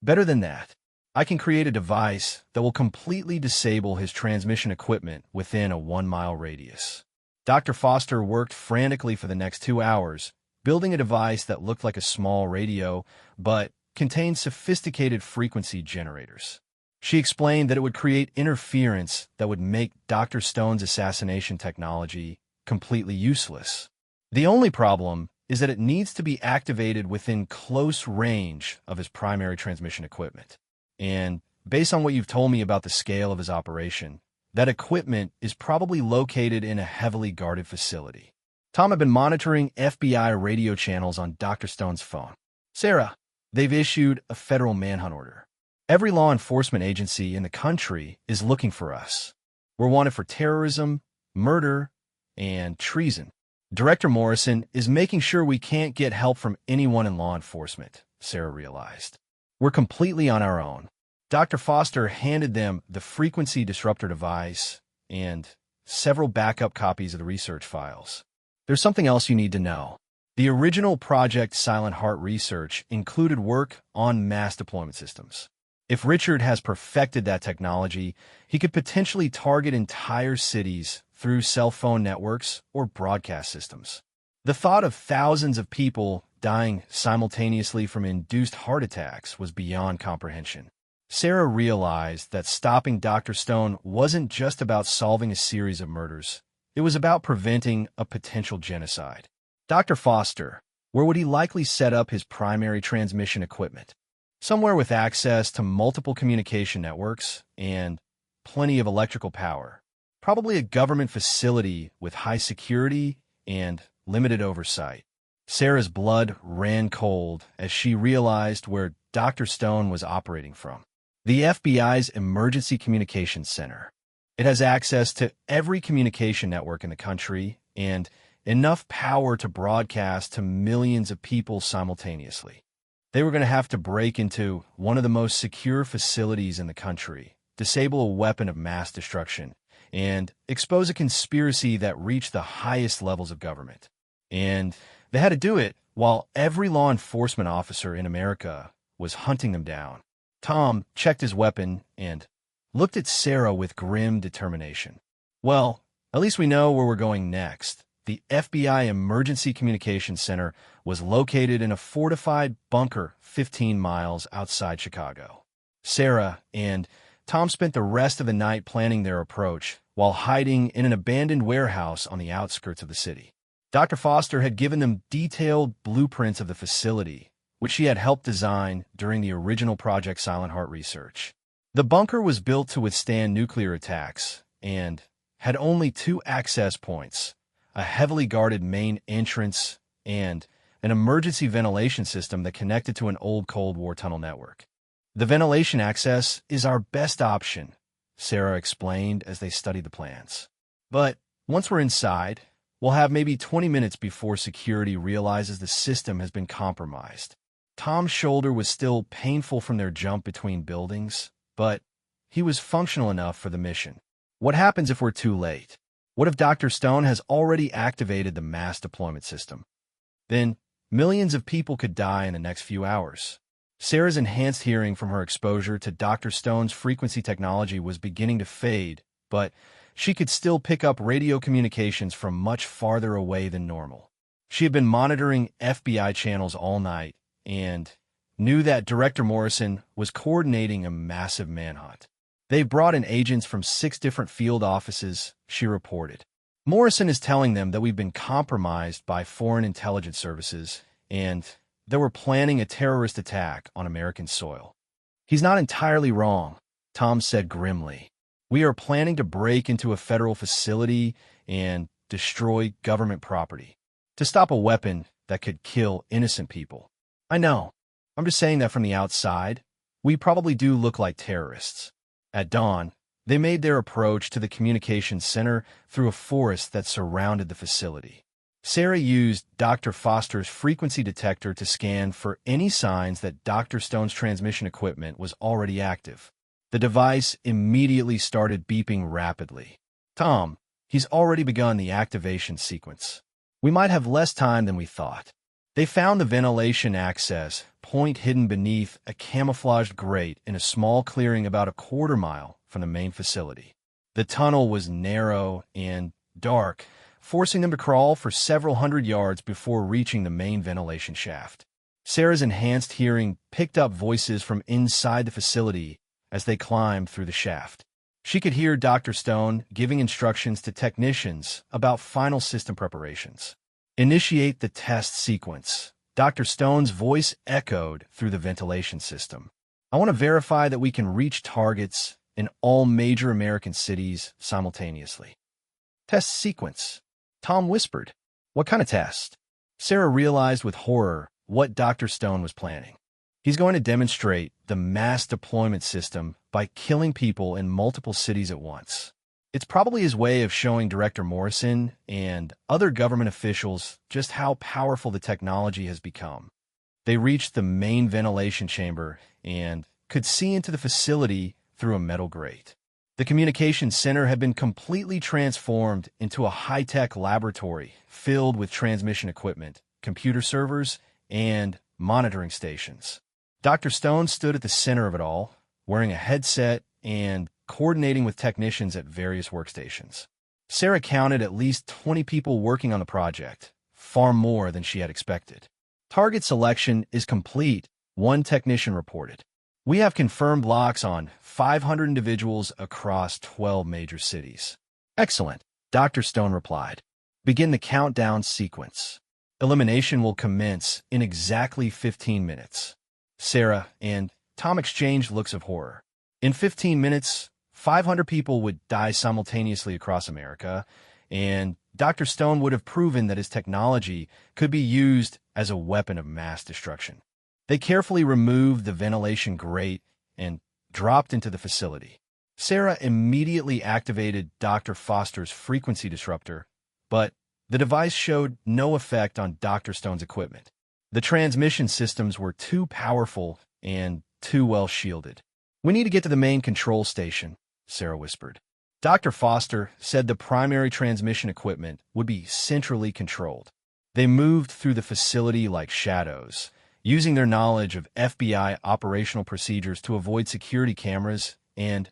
Better than that, I can create a device that will completely disable his transmission equipment within a 1-mile radius. Dr. Foster worked frantically for the next 2 hours, building a device that looked like a small radio, but contained sophisticated frequency generators. She explained that it would create interference that would make Dr. Stone's assassination technology completely useless. The only problem is that it needs to be activated within close range of his primary transmission equipment. And based on what you've told me about the scale of his operation, that equipment is probably located in a heavily guarded facility. Tom had been monitoring FBI radio channels on Dr. Stone's phone. Sarah, they've issued a federal manhunt order. Every law enforcement agency in the country is looking for us. We're wanted for terrorism, murder, and treason. Director Morrison is making sure we can't get help from anyone in law enforcement, Sarah realized. We're completely on our own. Dr. Foster handed them the frequency disruptor device and several backup copies of the research files. There's something else you need to know. The original Project Silent Heart research included work on mass deployment systems. If Richard has perfected that technology, he could potentially target entire cities through cell phone networks or broadcast systems. The thought of thousands of people dying simultaneously from induced heart attacks was beyond comprehension. Sarah realized that stopping Dr. Stone wasn't just about solving a series of murders. It was about preventing a potential genocide. Dr. Foster, where would he likely set up his primary transmission equipment? Somewhere with access to multiple communication networks and plenty of electrical power. Probably a government facility with high security and limited oversight. Sarah's blood ran cold as she realized where Dr. Stone was operating from. The FBI's Emergency Communications Center. It has access to every communication network in the country and enough power to broadcast to millions of people simultaneously. They were going to have to break into one of the most secure facilities in the country, disable a weapon of mass destruction, and expose a conspiracy that reached the highest levels of government. And they had to do it while every law enforcement officer in America was hunting them down. Tom checked his weapon and looked at Sarah with grim determination. Well, at least we know where we're going next. The FBI Emergency Communications Center was located in a fortified bunker 15 miles outside Chicago. Sarah and Tom spent the rest of the night planning their approach while hiding in an abandoned warehouse on the outskirts of the city. Dr. Foster had given them detailed blueprints of the facility, which she had helped design during the original Project Silent Heart research. The bunker was built to withstand nuclear attacks and had only 2 access points, a heavily guarded main entrance and an emergency ventilation system that connected to an old Cold War tunnel network. The ventilation access is our best option, Sarah explained as they studied the plans. But once we're inside, we'll have maybe 20 minutes before security realizes the system has been compromised. Tom's shoulder was still painful from their jump between buildings, but he was functional enough for the mission. What happens if we're too late? What if Dr. Stone has already activated the mass deployment system? Then millions of people could die in the next few hours. Sarah's enhanced hearing from her exposure to Dr. Stone's frequency technology was beginning to fade, but she could still pick up radio communications from much farther away than normal. She had been monitoring FBI channels all night and knew that Director Morrison was coordinating a massive manhunt. They've brought in agents from 6 different field offices, she reported. Morrison is telling them that we've been compromised by foreign intelligence services and that we're planning a terrorist attack on American soil. He's not entirely wrong, Tom said grimly. We are planning to break into a federal facility and destroy government property to stop a weapon that could kill innocent people. I know. I'm just saying that from the outside, we probably do look like terrorists. At dawn, they made their approach to the communications center through a forest that surrounded the facility. Sarah used Dr. Foster's frequency detector to scan for any signs that Dr. Stone's transmission equipment was already active. The device immediately started beeping rapidly. Tom, he's already begun the activation sequence. We might have less time than we thought. They found the ventilation access point hidden beneath a camouflaged grate in a small clearing about a quarter mile from the main facility. The tunnel was narrow and dark, forcing them to crawl for several hundred yards before reaching the main ventilation shaft. Sarah's enhanced hearing picked up voices from inside the facility as they climbed through the shaft. She could hear Dr. Stone giving instructions to technicians about final system preparations. Initiate the test sequence. Dr. Stone's voice echoed through the ventilation system. I want to verify that we can reach targets in all major American cities simultaneously. Test sequence. Tom whispered. What kind of test? Sarah realized with horror what Dr. Stone was planning. He's going to demonstrate the mass deployment system by killing people in multiple cities at once. It's probably his way of showing Director Morrison and other government officials just how powerful the technology has become. They reached the main ventilation chamber and could see into the facility through a metal grate. The communications center had been completely transformed into a high-tech laboratory filled with transmission equipment, computer servers, and monitoring stations. Dr. Stone stood at the center of it all, wearing a headset and coordinating with technicians at various workstations. Sarah counted at least 20 people working on the project, far more than she had expected. Target selection is complete, one technician reported. We have confirmed locks on 500 individuals across 12 major cities. Excellent, Dr. Stone replied. Begin the countdown sequence. Elimination will commence in exactly 15 minutes. Sarah and Tom exchanged looks of horror. In 15 minutes, 500 people would die simultaneously across America, and Dr. Stone would have proven that his technology could be used as a weapon of mass destruction. They carefully removed the ventilation grate and dropped into the facility. Sarah immediately activated Dr. Foster's frequency disruptor, but the device showed no effect on Dr. Stone's equipment. The transmission systems were too powerful and too well shielded. "We need to get to the main control station," Sarah whispered. Dr. Foster said the primary transmission equipment would be centrally controlled. They moved through the facility like shadows, using their knowledge of FBI operational procedures to avoid security cameras and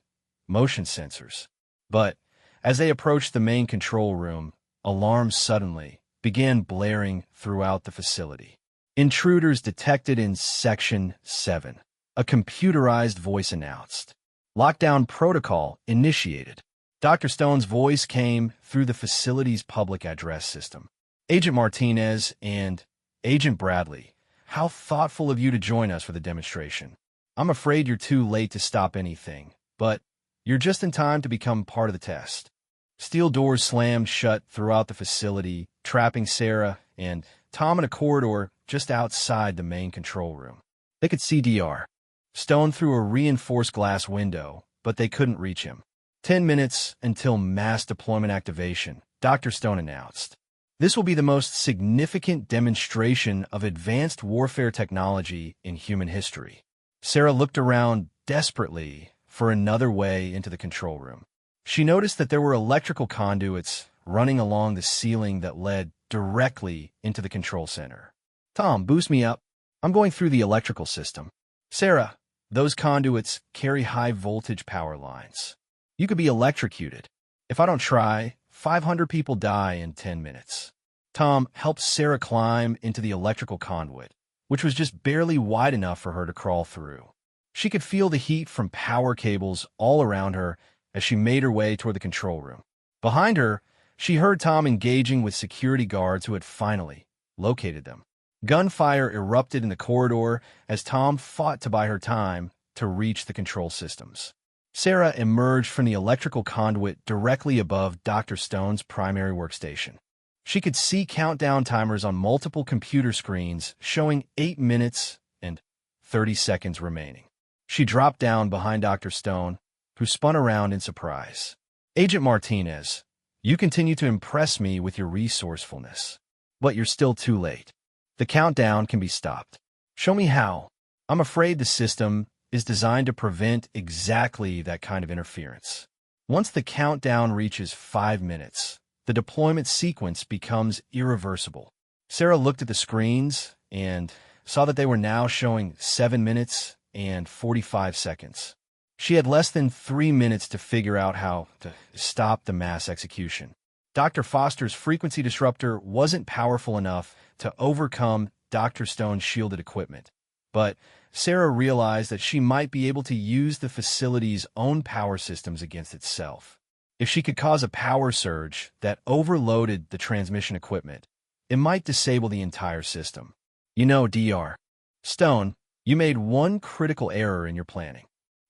motion sensors. But as they approached the main control room, alarms suddenly began blaring throughout the facility. "Intruders detected in Section 7. A computerized voice announced. Lockdown protocol initiated." Dr. Stone's voice came through the facility's public address system. "Agent Martinez and Agent Bradley, how thoughtful of you to join us for the demonstration. I'm afraid you're too late to stop anything, but you're just in time to become part of the test." Steel doors slammed shut throughout the facility, trapping Sarah and Tom in a corridor just outside the main control room. They could see Dr. Stone through a reinforced glass window, but they couldn't reach him. 10 minutes until mass deployment activation, Dr. Stone announced. "This will be the most significant demonstration of advanced warfare technology in human history." Sarah looked around desperately for another way into the control room. She noticed that there were electrical conduits running along the ceiling that led directly into the control center. "Tom, boost me up. I'm going through the electrical system." "Sarah, those conduits carry high-voltage power lines. You could be electrocuted. If I don't try, 500 people die in 10 minutes. Tom helped Sarah climb into the electrical conduit, which was just barely wide enough for her to crawl through. She could feel the heat from power cables all around her as she made her way toward the control room. Behind her, she heard Tom engaging with security guards who had finally located them. Gunfire erupted in the corridor as Tom fought to buy her time to reach the control systems. Sarah emerged from the electrical conduit directly above Dr. Stone's primary workstation. She could see countdown timers on multiple computer screens showing 8 minutes and 30 seconds remaining. She dropped down behind Dr. Stone, who spun around in surprise. "Agent Martinez, you continue to impress me with your resourcefulness, but you're still too late. The countdown can be stopped." "Show me how." "I'm afraid the system is designed to prevent exactly that kind of interference. Once the countdown reaches 5 minutes, the deployment sequence becomes irreversible." Sarah looked at the screens and saw that they were now showing 7 minutes and 45 seconds. She had less than 3 minutes to figure out how to stop the mass execution. Dr. Foster's frequency disruptor wasn't powerful enough to overcome Dr. Stone's shielded equipment, but Sarah realized that she might be able to use the facility's own power systems against itself. If she could cause a power surge that overloaded the transmission equipment, it might disable the entire system. "You know, Dr. Stone, you made one critical error in your planning."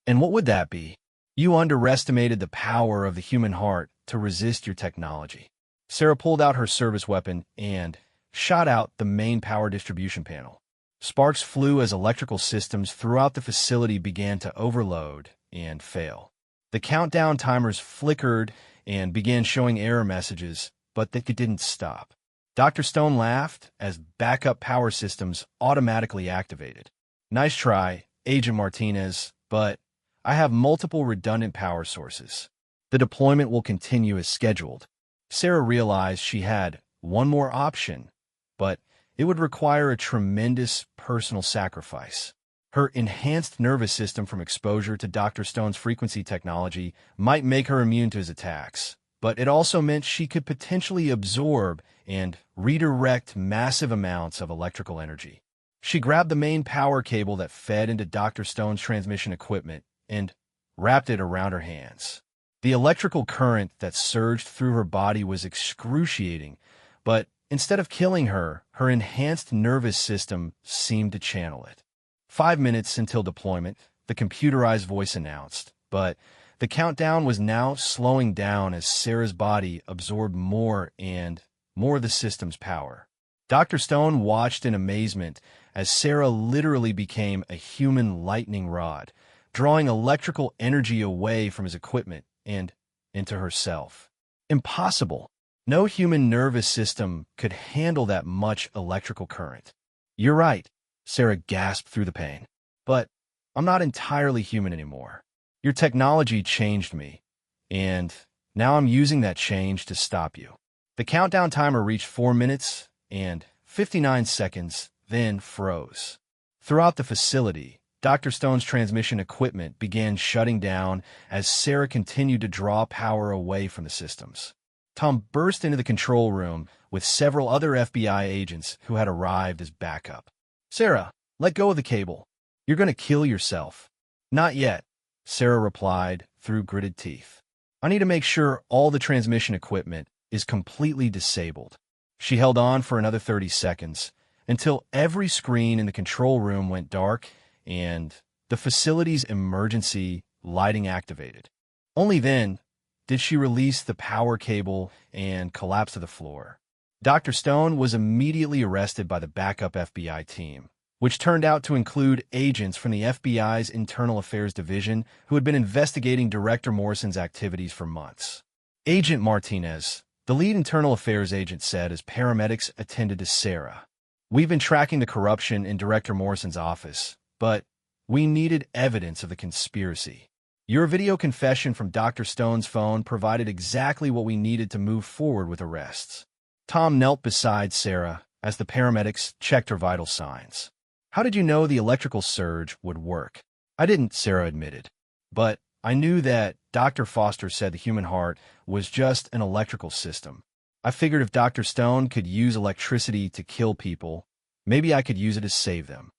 "And what would that be?" "You underestimated the power of the human heart to resist your technology." Sarah pulled out her service weapon and shot out the main power distribution panel. Sparks flew as electrical systems throughout the facility began to overload and fail. The countdown timers flickered and began showing error messages, but they didn't stop. Dr. Stone laughed as backup power systems automatically activated. "Nice try, Agent Martinez, but I have multiple redundant power sources. The deployment will continue as scheduled." Sarah realized she had one more option, but it would require a tremendous personal sacrifice. Her enhanced nervous system from exposure to Dr. Stone's frequency technology might make her immune to his attacks, but it also meant she could potentially absorb and redirect massive amounts of electrical energy. She grabbed the main power cable that fed into Dr. Stone's transmission equipment and wrapped it around her hands. The electrical current that surged through her body was excruciating, but instead of killing her, her enhanced nervous system seemed to channel it. 5 minutes until deployment, the computerized voice announced, but the countdown was now slowing down as Sarah's body absorbed more and more of the system's power. Dr. Stone watched in amazement as Sarah literally became a human lightning rod, drawing electrical energy away from his equipment and into herself. Impossible. No human nervous system could handle that much electrical current. You're right, Sarah gasped through the pain. But I'm not entirely human anymore. Your technology changed me, and now I'm using that change to stop you. The countdown timer reached 4 minutes and 59 seconds, then froze. Throughout the facility, Dr. Stone's transmission equipment began shutting down as Sarah continued to draw power away from the systems. Tom burst into the control room with several other FBI agents who had arrived as backup. Sarah, let go of the cable. You're going to kill yourself. Not yet, Sarah replied through gritted teeth. I need to make sure all the transmission equipment is completely disabled. She held on for another 30 seconds until every screen in the control room went dark and the facility's emergency lighting activated. Only then did she release the power cable and collapse to the floor. Dr. Stone was immediately arrested by the backup FBI team, which turned out to include agents from the FBI's Internal Affairs Division who had been investigating Director Morrison's activities for months. Agent Martinez, the lead Internal Affairs agent, said as paramedics attended to Sarah, "We've been tracking the corruption in Director Morrison's office, but we needed evidence of the conspiracy. Your video confession from Dr. Stone's phone provided exactly what we needed to move forward with arrests." Tom knelt beside Sarah as the paramedics checked her vital signs. "How did you know the electrical surge would work?" "I didn't," Sarah admitted. "But I knew that Dr. Foster said the human heart was just an electrical system. I figured if Dr. Stone could use electricity to kill people, maybe I could use it to save them."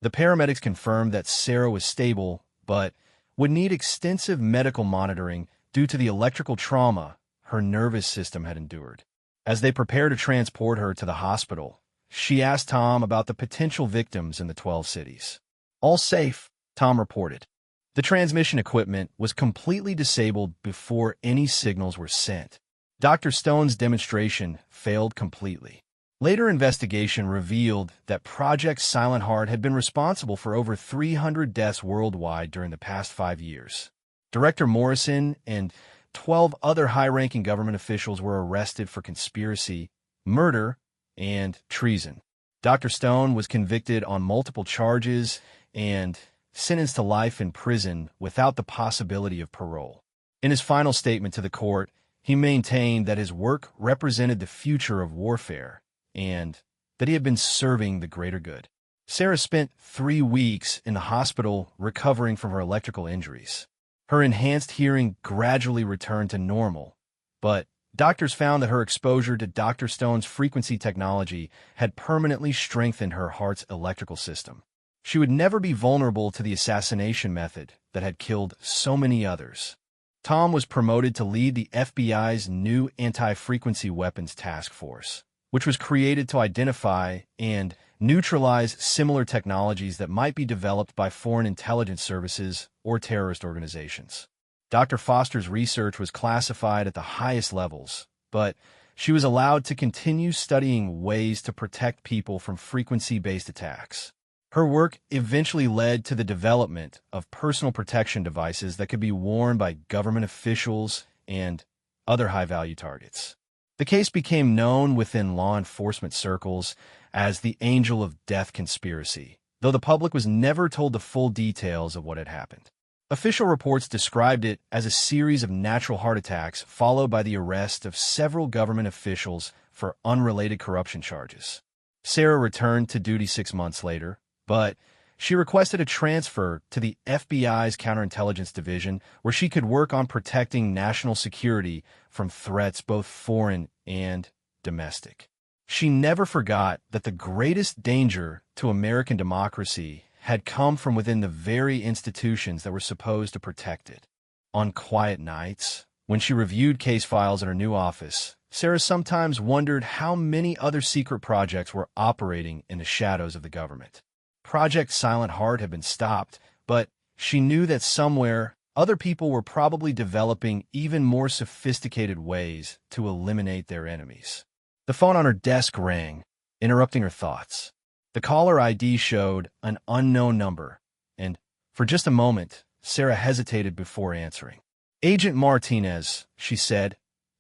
The paramedics confirmed that Sarah was stable, but would need extensive medical monitoring due to the electrical trauma her nervous system had endured. As they prepared to transport her to the hospital, she asked Tom about the potential victims in the 12 cities. "All safe," Tom reported. The transmission equipment was completely disabled before any signals were sent. Dr. Stone's demonstration failed completely. Later investigation revealed that Project Silent Heart had been responsible for over 300 deaths worldwide during the past 5 years. Director Morrison and 12 other high-ranking government officials were arrested for conspiracy, murder, and treason. Dr. Stone was convicted on multiple charges and sentenced to life in prison without the possibility of parole. In his final statement to the court, he maintained that his work represented the future of warfare and that he had been serving the greater good. Sarah spent 3 weeks in the hospital recovering from her electrical injuries. Her enhanced hearing gradually returned to normal, but doctors found that her exposure to Dr. Stone's frequency technology had permanently strengthened her heart's electrical system. She would never be vulnerable to the assassination method that had killed so many others. Tom was promoted to lead the FBI's new anti-frequency weapons task force, which was created to identify and neutralize similar technologies that might be developed by foreign intelligence services or terrorist organizations. Dr. Foster's research was classified at the highest levels, but she was allowed to continue studying ways to protect people from frequency-based attacks. Her work eventually led to the development of personal protection devices that could be worn by government officials and other high-value targets. The case became known within law enforcement circles as the Angel of Death conspiracy, though the public was never told the full details of what had happened. Official reports described it as a series of natural heart attacks followed by the arrest of several government officials for unrelated corruption charges. Sarah returned to duty 6 months later, but she requested a transfer to the FBI's Counterintelligence Division where she could work on protecting national security from threats both foreign and domestic. She never forgot that the greatest danger to American democracy had come from within the very institutions that were supposed to protect it. On quiet nights, when she reviewed case files at her new office, Sarah sometimes wondered how many other secret projects were operating in the shadows of the government. Project Silent Heart had been stopped, but she knew that somewhere other people were probably developing even more sophisticated ways to eliminate their enemies. The phone on her desk rang, interrupting her thoughts. The caller ID showed an unknown number, and for just a moment, Sarah hesitated before answering. "Agent Martinez," she said,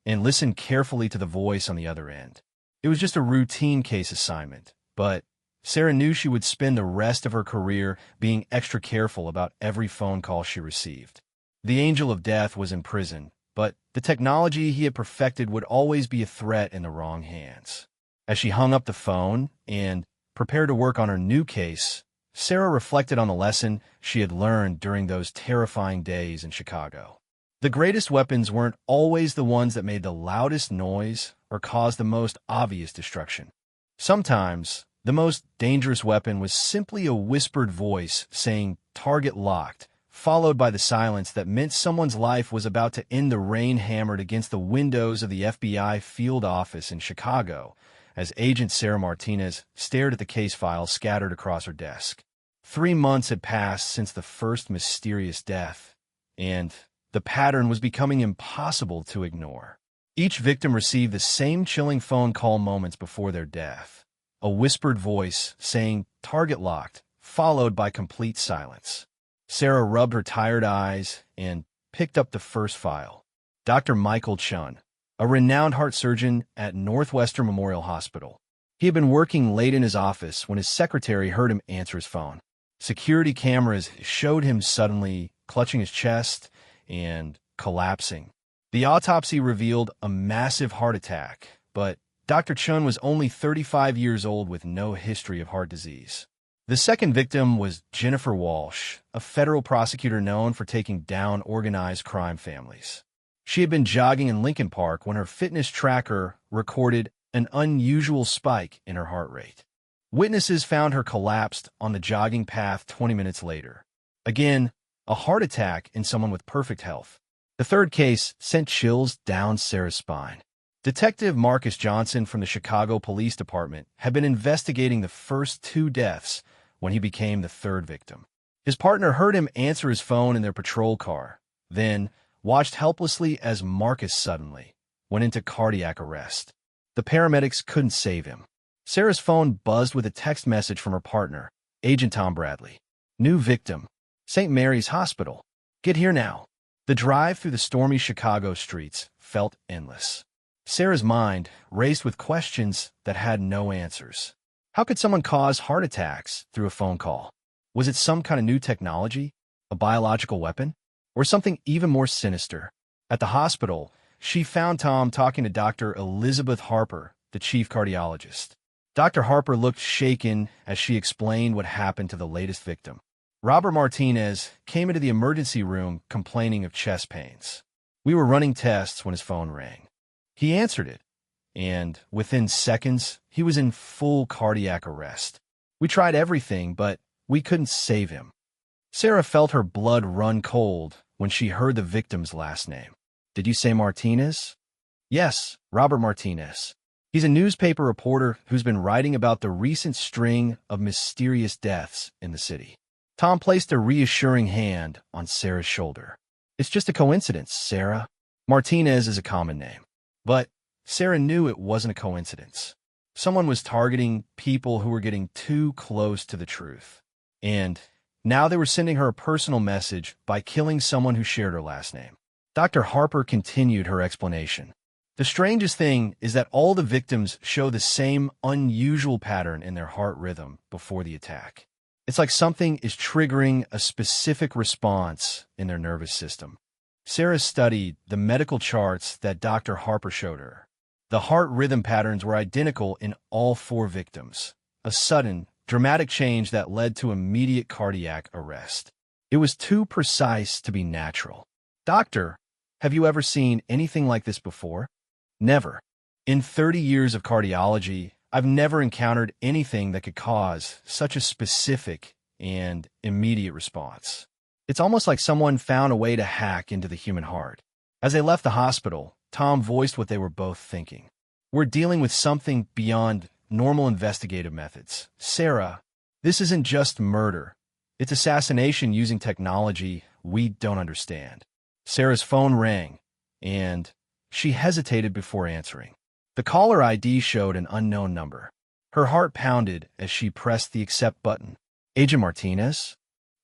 and listened carefully to the voice on the other end. It was just a routine case assignment, but Sarah knew she would spend the rest of her career being extra careful about every phone call she received. The Angel of Death was in prison, but the technology he had perfected would always be a threat in the wrong hands. As she hung up the phone and prepared to work on her new case, Sarah reflected on the lesson she had learned during those terrifying days in Chicago. The greatest weapons weren't always the ones that made the loudest noise or caused the most obvious destruction. Sometimes, the most dangerous weapon was simply a whispered voice saying, "Target locked," followed by the silence that meant someone's life was about to end. The rain hammered against the windows of the FBI field office in Chicago as Agent Sarah Martinez stared at the case files scattered across her desk. 3 months had passed since the first mysterious death, and the pattern was becoming impossible to ignore. Each victim received the same chilling phone call moments before their death. A whispered voice saying, "Target locked," followed by complete silence. Sarah rubbed her tired eyes and picked up the first file. Dr. Michael Chun, a renowned heart surgeon at Northwestern Memorial Hospital. He had been working late in his office when his secretary heard him answer his phone. Security cameras showed him suddenly clutching his chest and collapsing. The autopsy revealed a massive heart attack, but Dr. Chun was only 35 years old with no history of heart disease. The second victim was Jennifer Walsh, a federal prosecutor known for taking down organized crime families. She had been jogging in Lincoln Park when her fitness tracker recorded an unusual spike in her heart rate. Witnesses found her collapsed on the jogging path 20 minutes later. Again, a heart attack in someone with perfect health. The third case sent chills down Sarah's spine. Detective Marcus Johnson from the Chicago Police Department had been investigating the first 2 deaths when he became the third victim. His partner heard him answer his phone in their patrol car, then watched helplessly as Marcus suddenly went into cardiac arrest. The paramedics couldn't save him. Sarah's phone buzzed with a text message from her partner, Agent Tom Bradley. "New victim. St. Mary's Hospital. Get here now." The drive through the stormy Chicago streets felt endless. Sarah's mind raced with questions that had no answers. How could someone cause heart attacks through a phone call? Was it some kind of new technology, a biological weapon, or something even more sinister? At the hospital, she found Tom talking to Dr. Elizabeth Harper, the chief cardiologist. Dr. Harper looked shaken as she explained what happened to the latest victim. Robert Martinez came into the emergency room complaining of chest pains. We were running tests when his phone rang. He answered it, and within seconds, he was in full cardiac arrest. We tried everything, but we couldn't save him. Sarah felt her blood run cold when she heard the victim's last name. "Did you say Martinez?" "Yes, Robert Martinez. He's a newspaper reporter who's been writing about the recent string of mysterious deaths in the city." Tom placed a reassuring hand on Sarah's shoulder. "It's just a coincidence, Sarah. Martinez is a common name." But Sarah knew it wasn't a coincidence. Someone was targeting people who were getting too close to the truth. And now they were sending her a personal message by killing someone who shared her last name. Dr. Harper continued her explanation. "The strangest thing is that all the victims show the same unusual pattern in their heart rhythm before the attack. It's like something is triggering a specific response in their nervous system." Sarah studied the medical charts that Dr. Harper showed her. The heart rhythm patterns were identical in all 4 victims, a sudden, dramatic change that led to immediate cardiac arrest. It was too precise to be natural. "Doctor, have you ever seen anything like this before?" "Never. In 30 years of cardiology, I've never encountered anything that could cause such a specific and immediate response. It's almost like someone found a way to hack into the human heart." As they left the hospital, Tom voiced what they were both thinking. "We're dealing with something beyond normal investigative methods. Sarah, this isn't just murder. It's assassination using technology we don't understand." Sarah's phone rang, and she hesitated before answering. The caller ID showed an unknown number. Her heart pounded as she pressed the accept button. "Agent Martinez?"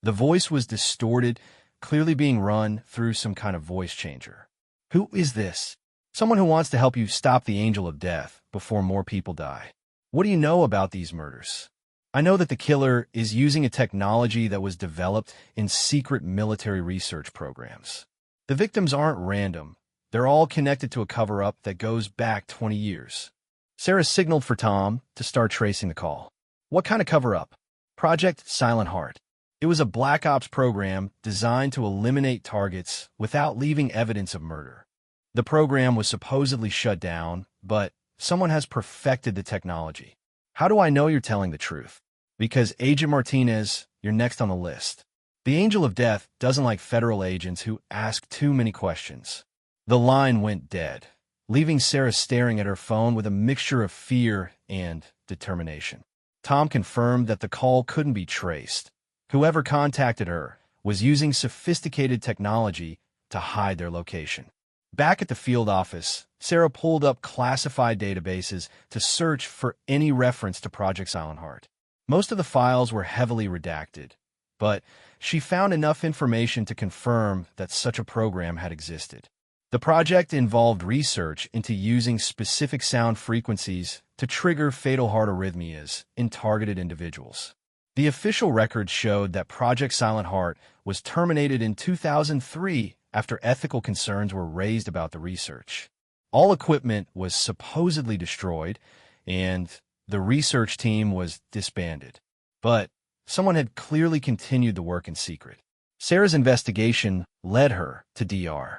The voice was distorted, clearly being run through some kind of voice changer. "Who is this?" "Someone who wants to help you stop the Angel of Death before more people die." "What do you know about these murders?" I know that the killer is using a technology that was developed in secret military research programs. The victims aren't random. They're all connected to a cover-up that goes back 20 years. Sarah signaled for Tom to start tracing the call. What kind of cover-up? Project Silent Heart. It was a Black Ops program designed to eliminate targets without leaving evidence of murder. The program was supposedly shut down, but someone has perfected the technology. How do I know you're telling the truth? Because Agent Martinez, you're next on the list. The Angel of Death doesn't like federal agents who ask too many questions. The line went dead, leaving Sarah staring at her phone with a mixture of fear and determination. Tom confirmed that the call couldn't be traced. Whoever contacted her was using sophisticated technology to hide their location. Back at the field office, Sarah pulled up classified databases to search for any reference to Project Silent Heart. Most of the files were heavily redacted, but she found enough information to confirm that such a program had existed. The project involved research into using specific sound frequencies to trigger fatal heart arrhythmias in targeted individuals. The official records showed that Project Silent Heart was terminated in 2003 after ethical concerns were raised about the research. All equipment was supposedly destroyed, and the research team was disbanded. But someone had clearly continued the work in secret. Sarah's investigation led her to DR.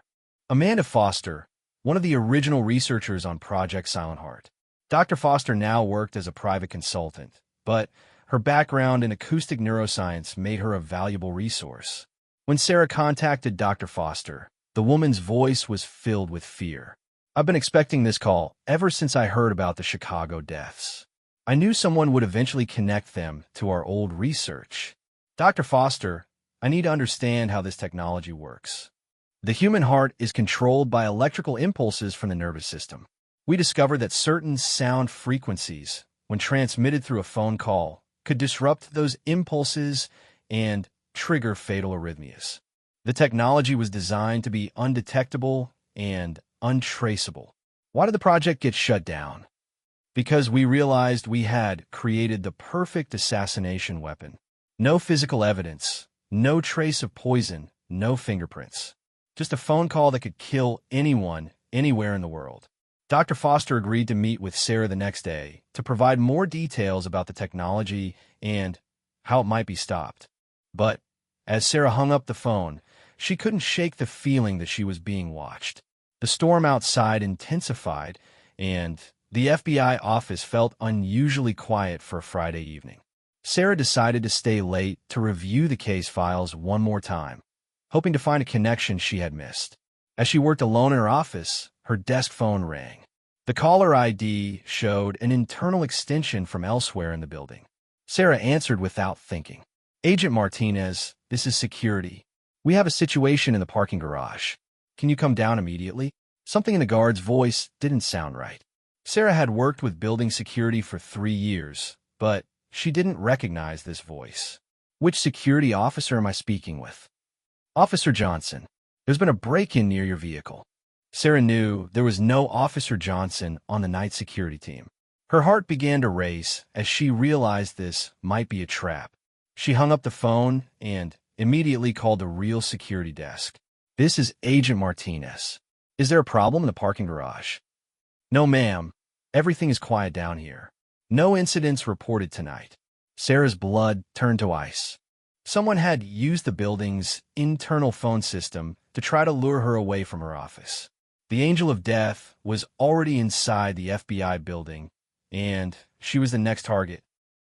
Amanda Foster, one of the original researchers on Project Silent Heart. Dr. Foster now worked as a private consultant, but her background in acoustic neuroscience made her a valuable resource. When Sarah contacted Dr. Foster, the woman's voice was filled with fear. I've been expecting this call ever since I heard about the Chicago deaths. I knew someone would eventually connect them to our old research. Dr. Foster, I need to understand how this technology works. The human heart is controlled by electrical impulses from the nervous system. We discovered that certain sound frequencies, when transmitted through a phone call, could disrupt those impulses and trigger fatal arrhythmias. The technology was designed to be undetectable and untraceable. Why did the project get shut down? Because we realized we had created the perfect assassination weapon. No physical evidence, no trace of poison, no fingerprints. Just a phone call that could kill anyone, anywhere in the world. Dr. Foster agreed to meet with Sarah the next day to provide more details about the technology and how it might be stopped. But as Sarah hung up the phone, she couldn't shake the feeling that she was being watched. The storm outside intensified, and the FBI office felt unusually quiet for a Friday evening. Sarah decided to stay late to review the case files one more time, hoping to find a connection she had missed. As she worked alone in her office, her desk phone rang. The caller ID showed an internal extension from elsewhere in the building. Sarah answered without thinking. Agent Martinez, this is security. We have a situation in the parking garage. Can you come down immediately? Something in the guard's voice didn't sound right. Sarah had worked with building security for 3 years, but she didn't recognize this voice. Which security officer am I speaking with? Officer Johnson. There's been a break-in near your vehicle. Sarah knew there was no Officer Johnson on the night security team. Her heart began to race as she realized this might be a trap. She hung up the phone and immediately called the real security desk. This is Agent Martinez. Is there a problem in the parking garage? No, ma'am. Everything is quiet down here. No incidents reported tonight. Sarah's blood turned to ice. Someone had used the building's internal phone system to try to lure her away from her office. The Angel of Death was already inside the FBI building, and she was the next target.